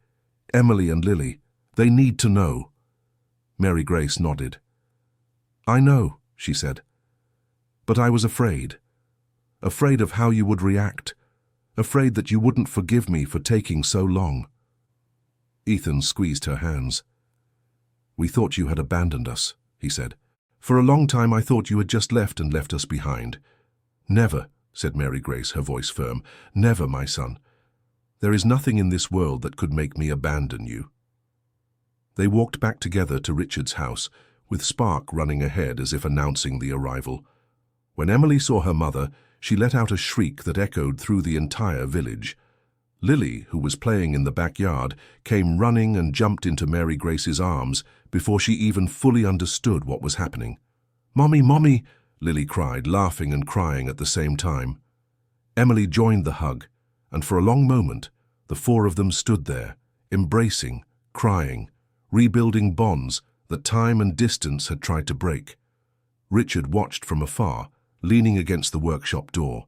Emily and Lily, they need to know. Mary Grace nodded. I know, she said. But I was afraid. Afraid of how you would react. Afraid that you wouldn't forgive me for taking so long. Ethan squeezed her hands. We thought you had abandoned us, he said. For a long time I thought you had just left us behind. Never, said Mary Grace, her voice firm. Never, my son. There is nothing in this world that could make me abandon you. They walked back together to Richard's house, with Spark running ahead as if announcing the arrival. When Emily saw her mother, she let out a shriek that echoed through the entire village. Lily, who was playing in the backyard, came running and jumped into Mary Grace's arms before she even fully understood what was happening. Mommy, Mommy, Lily cried, laughing and crying at the same time. Emily joined the hug, and for a long moment, the four of them stood there, embracing, crying, rebuilding bonds that time and distance had tried to break. Richard watched from afar, leaning against the workshop door.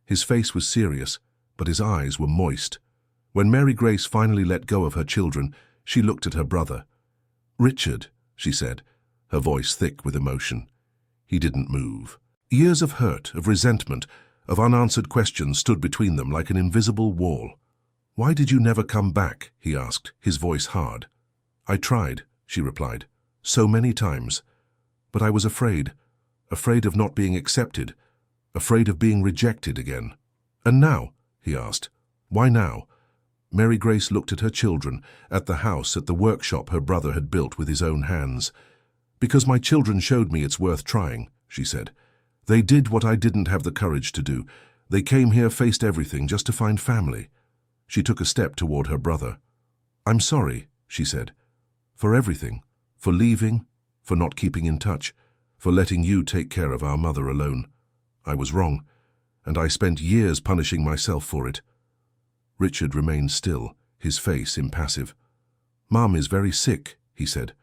His face was serious, but his eyes were moist. When Mary Grace finally let go of her children, she looked at her brother. Richard, she said, her voice thick with emotion. He didn't move. Years of hurt, of resentment, of unanswered questions stood between them like an invisible wall. Why did you never come back? He asked, his voice hard. I tried, she replied, so many times. But I was afraid of not being accepted, afraid of being rejected again. And now? He asked. Why now? Mary Grace looked at her children, at the house, at the workshop her brother had built with his own hands. Because my children showed me it's worth trying, she said. They did what I didn't have the courage to do. They came here, faced everything, just to find family. She took a step toward her brother. I'm sorry, she said, for everything, for leaving, for not keeping in touch, for letting you take care of our mother alone. I was wrong, and I spent years punishing myself for it. Richard remained still, his face impassive. Mom is very sick, he said.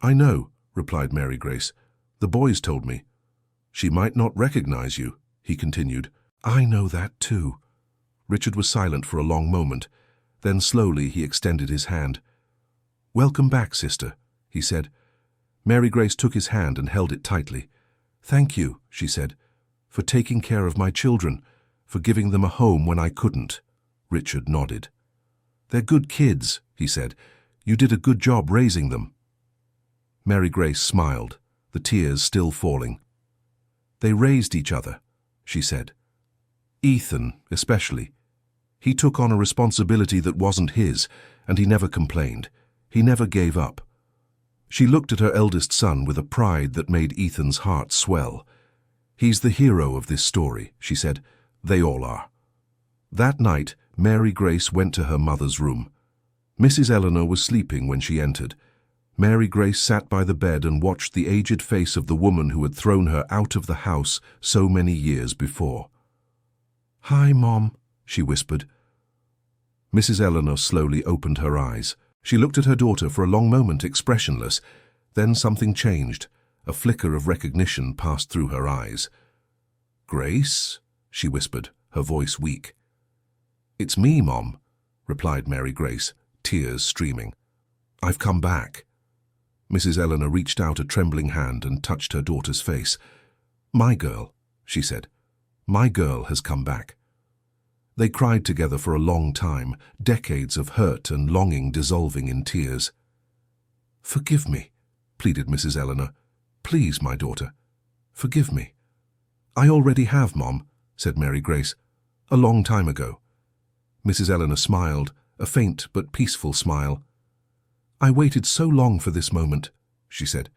I know, replied Mary Grace. The boys told me. She might not recognize you, he continued. I know that too. Richard was silent for a long moment. Then slowly he extended his hand. Welcome back, sister, he said. Mary Grace took his hand and held it tightly. Thank you, she said, for taking care of my children, for giving them a home when I couldn't. Richard nodded. They're good kids, he said. You did a good job raising them. Mary Grace smiled, the tears still falling. They raised each other, she said. Ethan, especially. He took on a responsibility that wasn't his, and he never complained. He never gave up. She looked at her eldest son with a pride that made Ethan's heart swell. "He's the hero of this story," she said. "They all are." That night, Mary Grace went to her mother's room. Mrs. Eleanor was sleeping when she entered. Mary Grace sat by the bed and watched the aged face of the woman who had thrown her out of the house so many years before. "Hi, Mom," she whispered. Mrs. Eleanor slowly opened her eyes. She looked at her daughter for a long moment, expressionless. Then something changed. A flicker of recognition passed through her eyes. "Grace?" she whispered, her voice weak. "It's me, Mom," replied Mary Grace, tears streaming. "I've come back." Mrs. Eleanor reached out a trembling hand and touched her daughter's face. "My girl," she said. "My girl has come back." They cried together for a long time, decades of hurt and longing dissolving in tears. "Forgive me," pleaded Mrs. Eleanor. "Please, my daughter, forgive me." "I already have, Mom," said Mary Grace. "A long time ago." Mrs. Eleanor smiled, a faint but peaceful smile. "I waited so long for this moment," she said.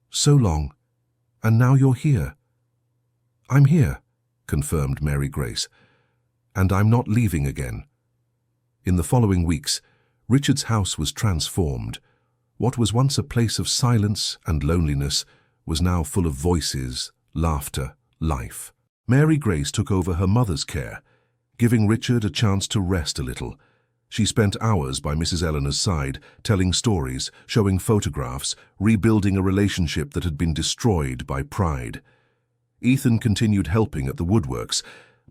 "So long. And now you're here." "I'm here," confirmed Mary Grace. "And I'm not leaving again." In the following weeks, Richard's house was transformed. What was once a place of silence and loneliness was now full of voices, laughter, life. Mary Grace took over her mother's care, giving Richard a chance to rest a little. She spent hours by Mrs. Eleanor's side, telling stories, showing photographs, rebuilding a relationship that had been destroyed by pride. Ethan continued helping at the woodworks,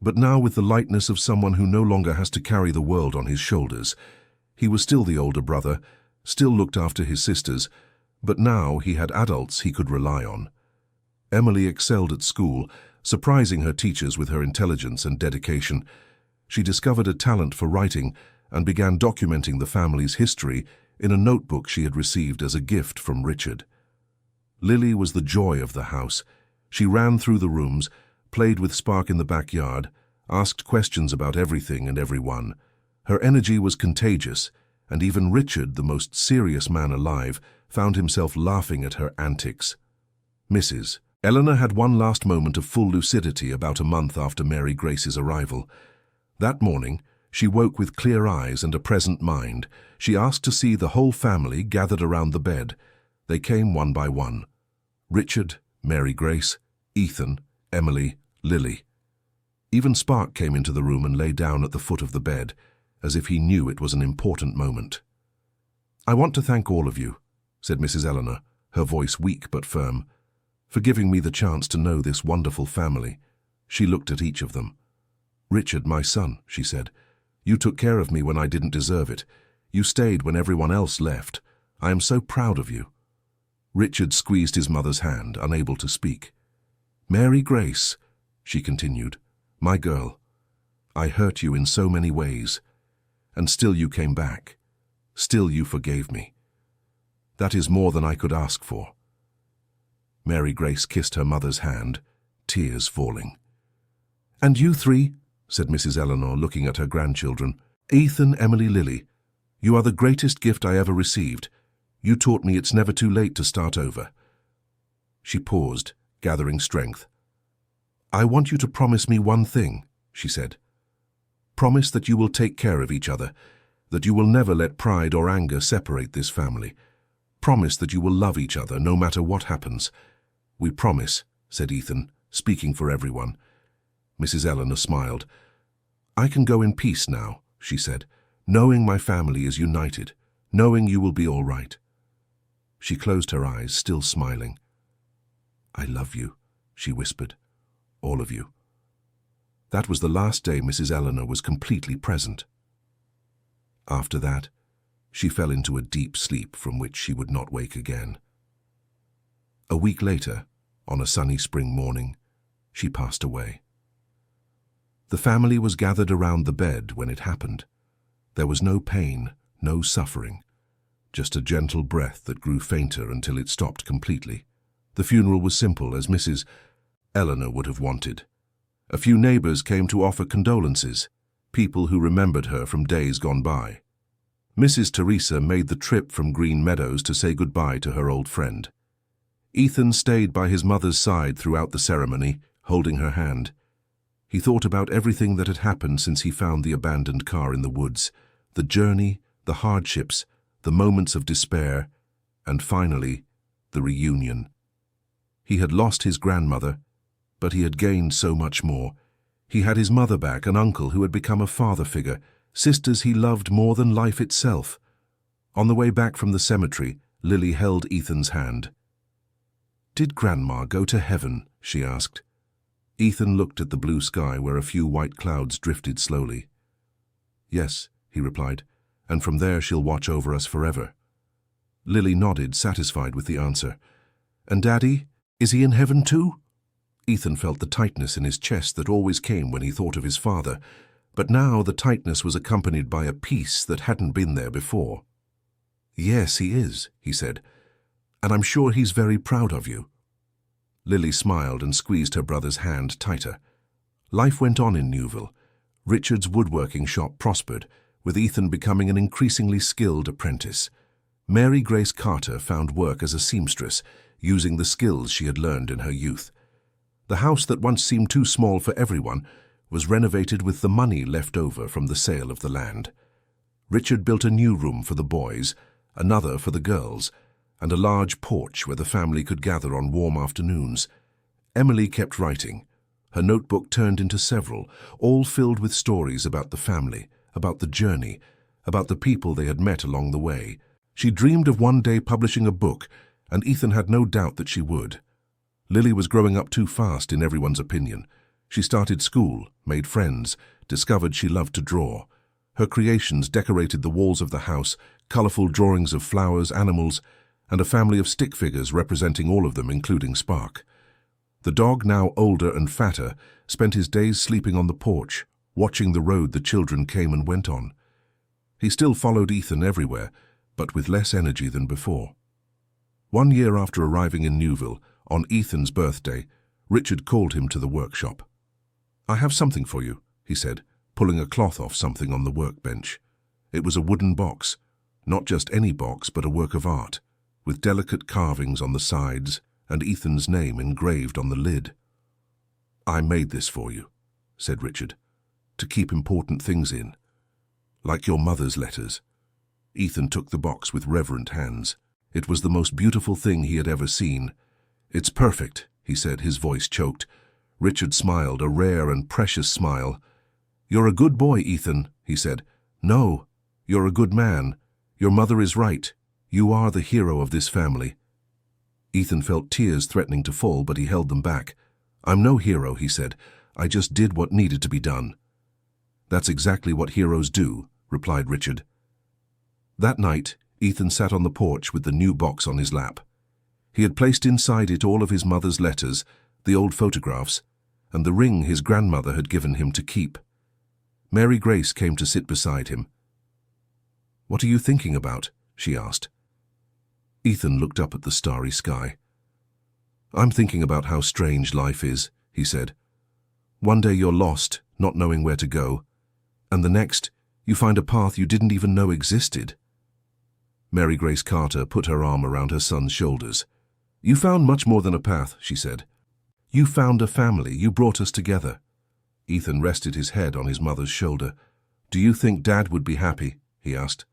but now with the lightness of someone who no longer has to carry the world on his shoulders. He was still the older brother, still looked after his sisters, but now he had adults he could rely on. Emily excelled at school, surprising her teachers with her intelligence and dedication. She discovered a talent for writing and began documenting the family's history in a notebook she had received as a gift from Richard. Lily was the joy of the house. She ran through the rooms, played with Spark in the backyard, asked questions about everything and everyone. Her energy was contagious, and even Richard, the most serious man alive, found himself laughing at her antics. Mrs. Eleanor had one last moment of full lucidity about a month after Mary Grace's arrival. That morning, she woke with clear eyes and a present mind. She asked to see the whole family gathered around the bed. They came one by one. Richard, Mary Grace, Ethan, Emily, Lily. Even Spark came into the room and lay down at the foot of the bed, as if he knew it was an important moment. "I want to thank all of you," said Mrs. Eleanor, her voice weak but firm, "for giving me the chance to know this wonderful family." She looked at each of them. "Richard, my son," she said, "you took care of me when I didn't deserve it. You stayed when everyone else left. I am so proud of you." Richard squeezed his mother's hand, unable to speak. "Mary Grace," she continued, "my girl, I hurt you in so many ways, and still you came back. Still you forgave me. That is more than I could ask for." Mary Grace kissed her mother's hand, tears falling. "And you three," said Mrs. Eleanor, looking at her grandchildren, "Ethan, Emily, Lily, you are the greatest gift I ever received. You taught me it's never too late to start over." She paused, gathering strength. "I want you to promise me one thing," she said. "Promise that you will take care of each other, that you will never let pride or anger separate this family. Promise that you will love each other no matter what happens." "We promise," said Ethan, speaking for everyone. Mrs. Eleanor smiled. "I can go in peace now," she said, "knowing my family is united, knowing you will be all right." She closed her eyes, still smiling. "I love you," she whispered, "all of you." That was the last day Mrs. Eleanor was completely present. After that, she fell into a deep sleep from which she would not wake again. A week later, on a sunny spring morning, she passed away. The family was gathered around the bed when it happened. There was no pain, no suffering, just a gentle breath that grew fainter until it stopped completely. The funeral was simple, as Mrs. Eleanor would have wanted. A few neighbors came to offer condolences, people who remembered her from days gone by. Mrs. Teresa made the trip from Green Meadows to say goodbye to her old friend. Ethan stayed by his mother's side throughout the ceremony, holding her hand. He thought about everything that had happened since he found the abandoned car in the woods, the journey, the hardships, the moments of despair, and finally, the reunion. He had lost his grandmother, but he had gained so much more. He had his mother back, an uncle who had become a father figure, sisters he loved more than life itself. On the way back from the cemetery, Lily held Ethan's hand. "Did Grandma go to heaven?" she asked. Ethan looked at the blue sky where a few white clouds drifted slowly. "Yes," he replied, "and from there she'll watch over us forever." Lily nodded, satisfied with the answer. "And Daddy, is he in heaven too?" Ethan felt the tightness in his chest that always came when he thought of his father, but now the tightness was accompanied by a peace that hadn't been there before. "Yes, he is," he said, "and I'm sure he's very proud of you." Lily smiled and squeezed her brother's hand tighter. Life went on in Newville. Richard's woodworking shop prospered, with Ethan becoming an increasingly skilled apprentice. Mary Grace Carter found work as a seamstress, using the skills she had learned in her youth. The house that once seemed too small for everyone was renovated with the money left over from the sale of the land. Richard built a new room for the boys, another for the girls, and a large porch where the family could gather on warm afternoons. Emily kept writing. Her notebook turned into several, all filled with stories about the family, about the journey, about the people they had met along the way. She dreamed of one day publishing a book, and Ethan had no doubt that she would. Lily was growing up too fast in everyone's opinion. She started school, made friends, discovered she loved to draw. Her creations decorated the walls of the house, colorful drawings of flowers, animals, and a family of stick figures representing all of them, including Spark. The dog, now older and fatter, spent his days sleeping on the porch, watching the road the children came and went on. He still followed Ethan everywhere, but with less energy than before. 1 year after arriving in Newville, on Ethan's birthday, Richard called him to the workshop. "I have something for you," he said, pulling a cloth off something on the workbench. It was a wooden box, not just any box, but a work of art, with delicate carvings on the sides and Ethan's name engraved on the lid. "I made this for you," said Richard, "to keep important things in, like your mother's letters." Ethan took the box with reverent hands. It was the most beautiful thing he had ever seen. "It's perfect," he said, his voice choked. Richard smiled, a rare and precious smile. "You're a good boy, Ethan," he said. "No, you're a good man. Your mother is right. You are the hero of this family." Ethan felt tears threatening to fall, but he held them back. "I'm no hero," he said. "I just did what needed to be done." "That's exactly what heroes do," replied Richard. That night, Ethan sat on the porch with the new box on his lap. He had placed inside it all of his mother's letters, the old photographs, and the ring his grandmother had given him to keep. Mary Grace came to sit beside him. "What are you thinking about?" she asked. Ethan looked up at the starry sky. "I'm thinking about how strange life is," he said. "One day you're lost, not knowing where to go, and the next, you find a path you didn't even know existed." Mary Grace Carter put her arm around her son's shoulders. "You found much more than a path," she said. "You found a family. You brought us together." Ethan rested his head on his mother's shoulder. "Do you think Dad would be happy?" he asked.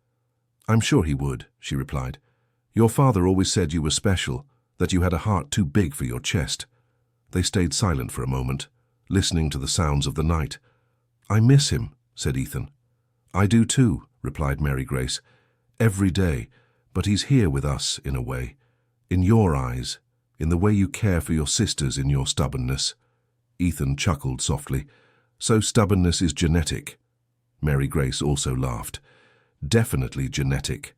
"I'm sure he would," she replied. "Your father always said you were special, that you had a heart too big for your chest." They stayed silent for a moment, listening to the sounds of the night. "I miss him," said Ethan. "I do too," replied Mary Grace. "Every day, but he's here with us, in a way. In your eyes, in the way you care for your sisters, in your stubbornness." Ethan chuckled softly. "So stubbornness is genetic." Mary Grace also laughed. "Definitely genetic."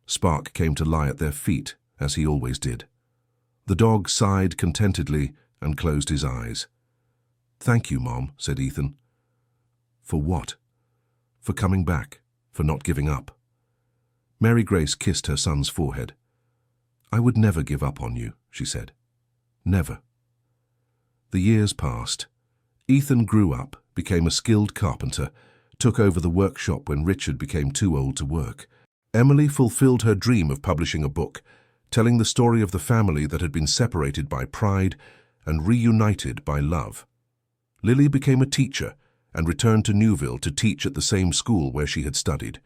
Spark came to lie at their feet, as he always did. The dog sighed contentedly and closed his eyes. "Thank you, Mom," said Ethan. "For what?" "For coming back, for not giving up." Mary Grace kissed her son's forehead. "I would never give up on you," she said. "Never." The years passed. Ethan grew up, became a skilled carpenter, took over the workshop when Richard became too old to work. Emily fulfilled her dream of publishing a book, telling the story of the family that had been separated by pride and reunited by love. Lily became a teacher and returned to Newville to teach at the same school where she had studied.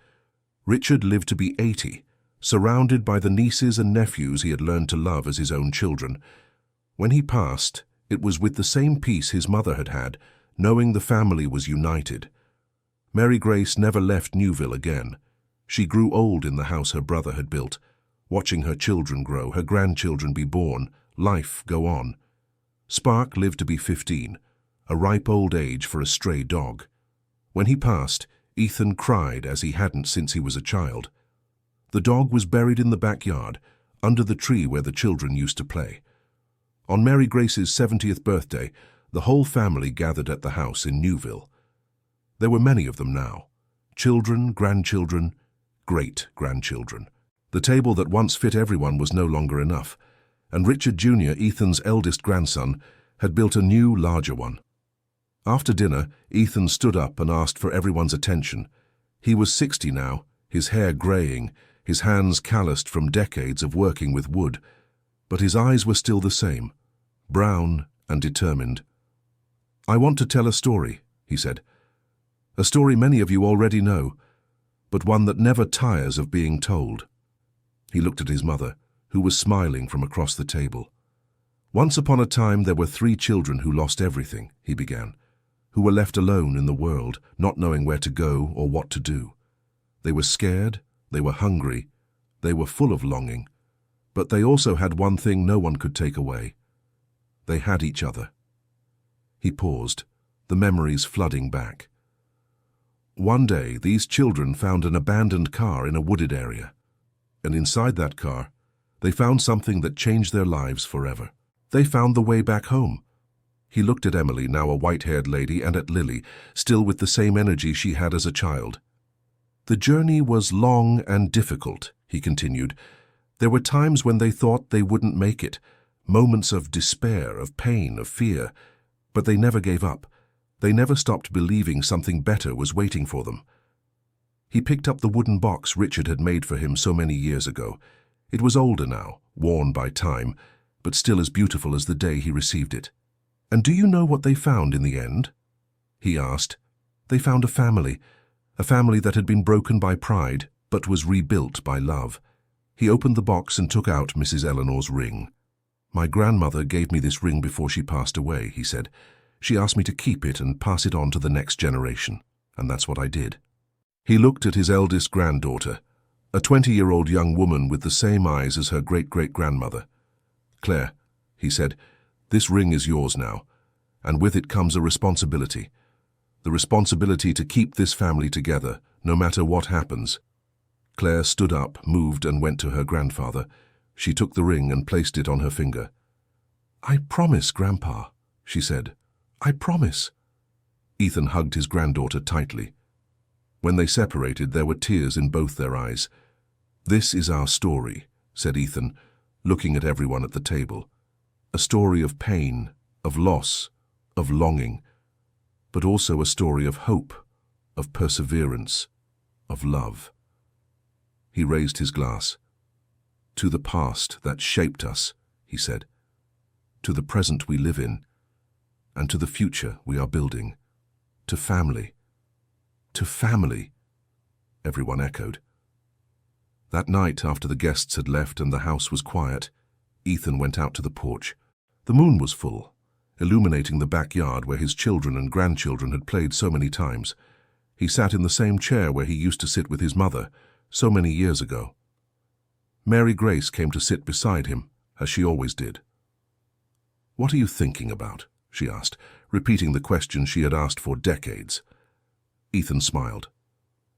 Richard lived to be 80, surrounded by the nieces and nephews he had learned to love as his own children. When he passed, it was with the same peace his mother had had, knowing the family was united. Mary Grace never left Newville again. She grew old in the house her brother had built, watching her children grow, her grandchildren be born, life go on. Spark lived to be 15, a ripe old age for a stray dog. When he passed, Ethan cried as he hadn't since he was a child. The dog was buried in the backyard, under the tree where the children used to play. On Mary Grace's 70th birthday, the whole family gathered at the house in Newville. There were many of them now, children, grandchildren, great-grandchildren. The table that once fit everyone was no longer enough, and Richard Jr., Ethan's eldest grandson, had built a new, larger one. After dinner, Ethan stood up and asked for everyone's attention. He was 60 now, his hair graying, his hands calloused from decades of working with wood, but his eyes were still the same, brown and determined. "I want to tell a story," he said. "A story many of you already know, but one that never tires of being told." He looked at his mother, who was smiling from across the table. "Once upon a time there were 3 children who lost everything," he began, "who were left alone in the world, not knowing where to go or what to do. They were scared, they were hungry, they were full of longing, but they also had one thing no one could take away. They had each other." He paused, the memories flooding back. One day, these children found an abandoned car in a wooded area, and inside that car, they found something that changed their lives forever. They found the way back home. He looked at Emily, now a white-haired lady, and at Lily, still with the same energy she had as a child. "The journey was long and difficult," he continued. "There were times when they thought they wouldn't make it, moments of despair, of pain, of fear, but they never gave up. They never stopped believing something better was waiting for them." He picked up the wooden box Richard had made for him so many years ago. It was older now, worn by time, but still as beautiful as the day he received it. "And do you know what they found in the end?" he asked. "They found a family that had been broken by pride, but was rebuilt by love." He opened the box and took out Mrs. Eleanor's ring. "My grandmother gave me this ring before she passed away," he said. "She asked me to keep it and pass it on to the next generation, and that's what I did." He looked at his eldest granddaughter, a 20-year-old young woman with the same eyes as her great-great-grandmother. "Claire," he said, "this ring is yours now, and with it comes a responsibility. The responsibility to keep this family together, no matter what happens." Claire stood up, moved, and went to her grandfather. She took the ring and placed it on her finger. "I promise, Grandpa," she said. "I promise." Ethan hugged his granddaughter tightly. When they separated, there were tears in both their eyes. "This is our story," said Ethan, looking at everyone at the table. "A story of pain, of loss, of longing, but also a story of hope, of perseverance, of love." He raised his glass. "To the past that shaped us," he said. "To the present we live in, and to the future we are building. To family. To family," everyone echoed. That night, after the guests had left and the house was quiet, Ethan went out to the porch. The moon was full, illuminating the backyard where his children and grandchildren had played so many times. He sat in the same chair where he used to sit with his mother so many years ago. Mary Grace came to sit beside him, as she always did. "What are you thinking about?" she asked, repeating the question she had asked for decades. Ethan smiled.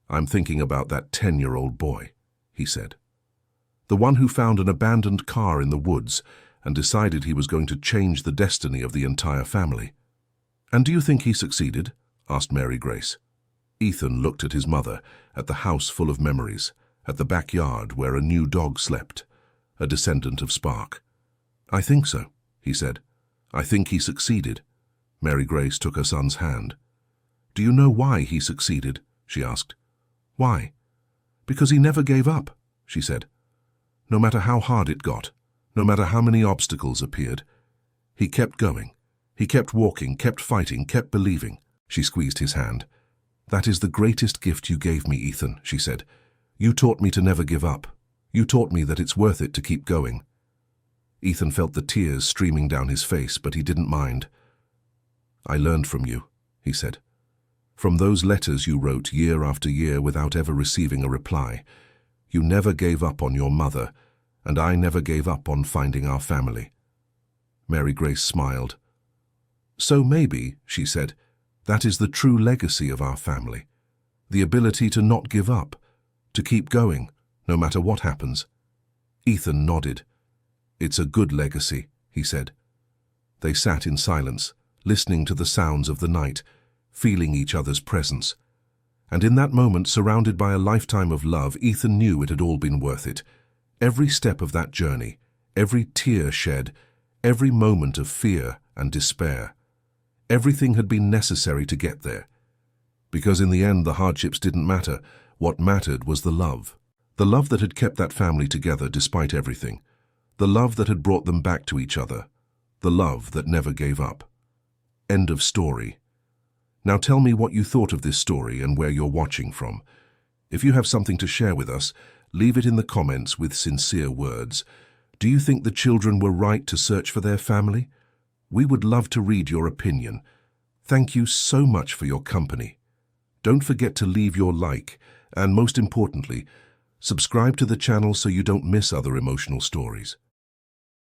"I'm thinking about that 10-year-old boy," he said. "The one who found an abandoned car in the woods and decided he was going to change the destiny of the entire family." "And do you think he succeeded?" asked Mary Grace. Ethan looked at his mother, at the house full of memories, at the backyard where a new dog slept, a descendant of Spark. "I think so," he said. "I think he succeeded." Mary Grace took her son's hand. "Do you know why he succeeded?" she asked. "Why?" Because he never gave up, she said. No matter how hard it got, no matter how many obstacles appeared, he kept going. He kept walking, kept fighting, kept believing. She squeezed his hand. That is the greatest gift you gave me, Ethan, she said. You taught me to never give up. You taught me that it's worth it to keep going. Ethan felt the tears streaming down his face, but he didn't mind. I learned from you, he said. From those letters you wrote year after year without ever receiving a reply. You never gave up on your mother, and I never gave up on finding our family. Mary Grace smiled. So maybe, she said, that is the true legacy of our family. The ability to not give up, to keep going, no matter what happens. Ethan nodded. It's a good legacy, he said. They sat in silence, listening to the sounds of the night, feeling each other's presence. And in that moment, surrounded by a lifetime of love, Ethan knew it had all been worth it. Every step of that journey, every tear shed, every moment of fear and despair. Everything had been necessary to get there. Because in the end, the hardships didn't matter. What mattered was the love. The love that had kept that family together despite everything. The love that had brought them back to each other. The love that never gave up. End of story. Now tell me what you thought of this story and where you're watching from. If you have something to share with us, leave it in the comments with sincere words. Do you think the children were right to search for their family? We would love to read your opinion. Thank you so much for your company. Don't forget to leave your like, and most importantly, subscribe to the channel so you don't miss other emotional stories.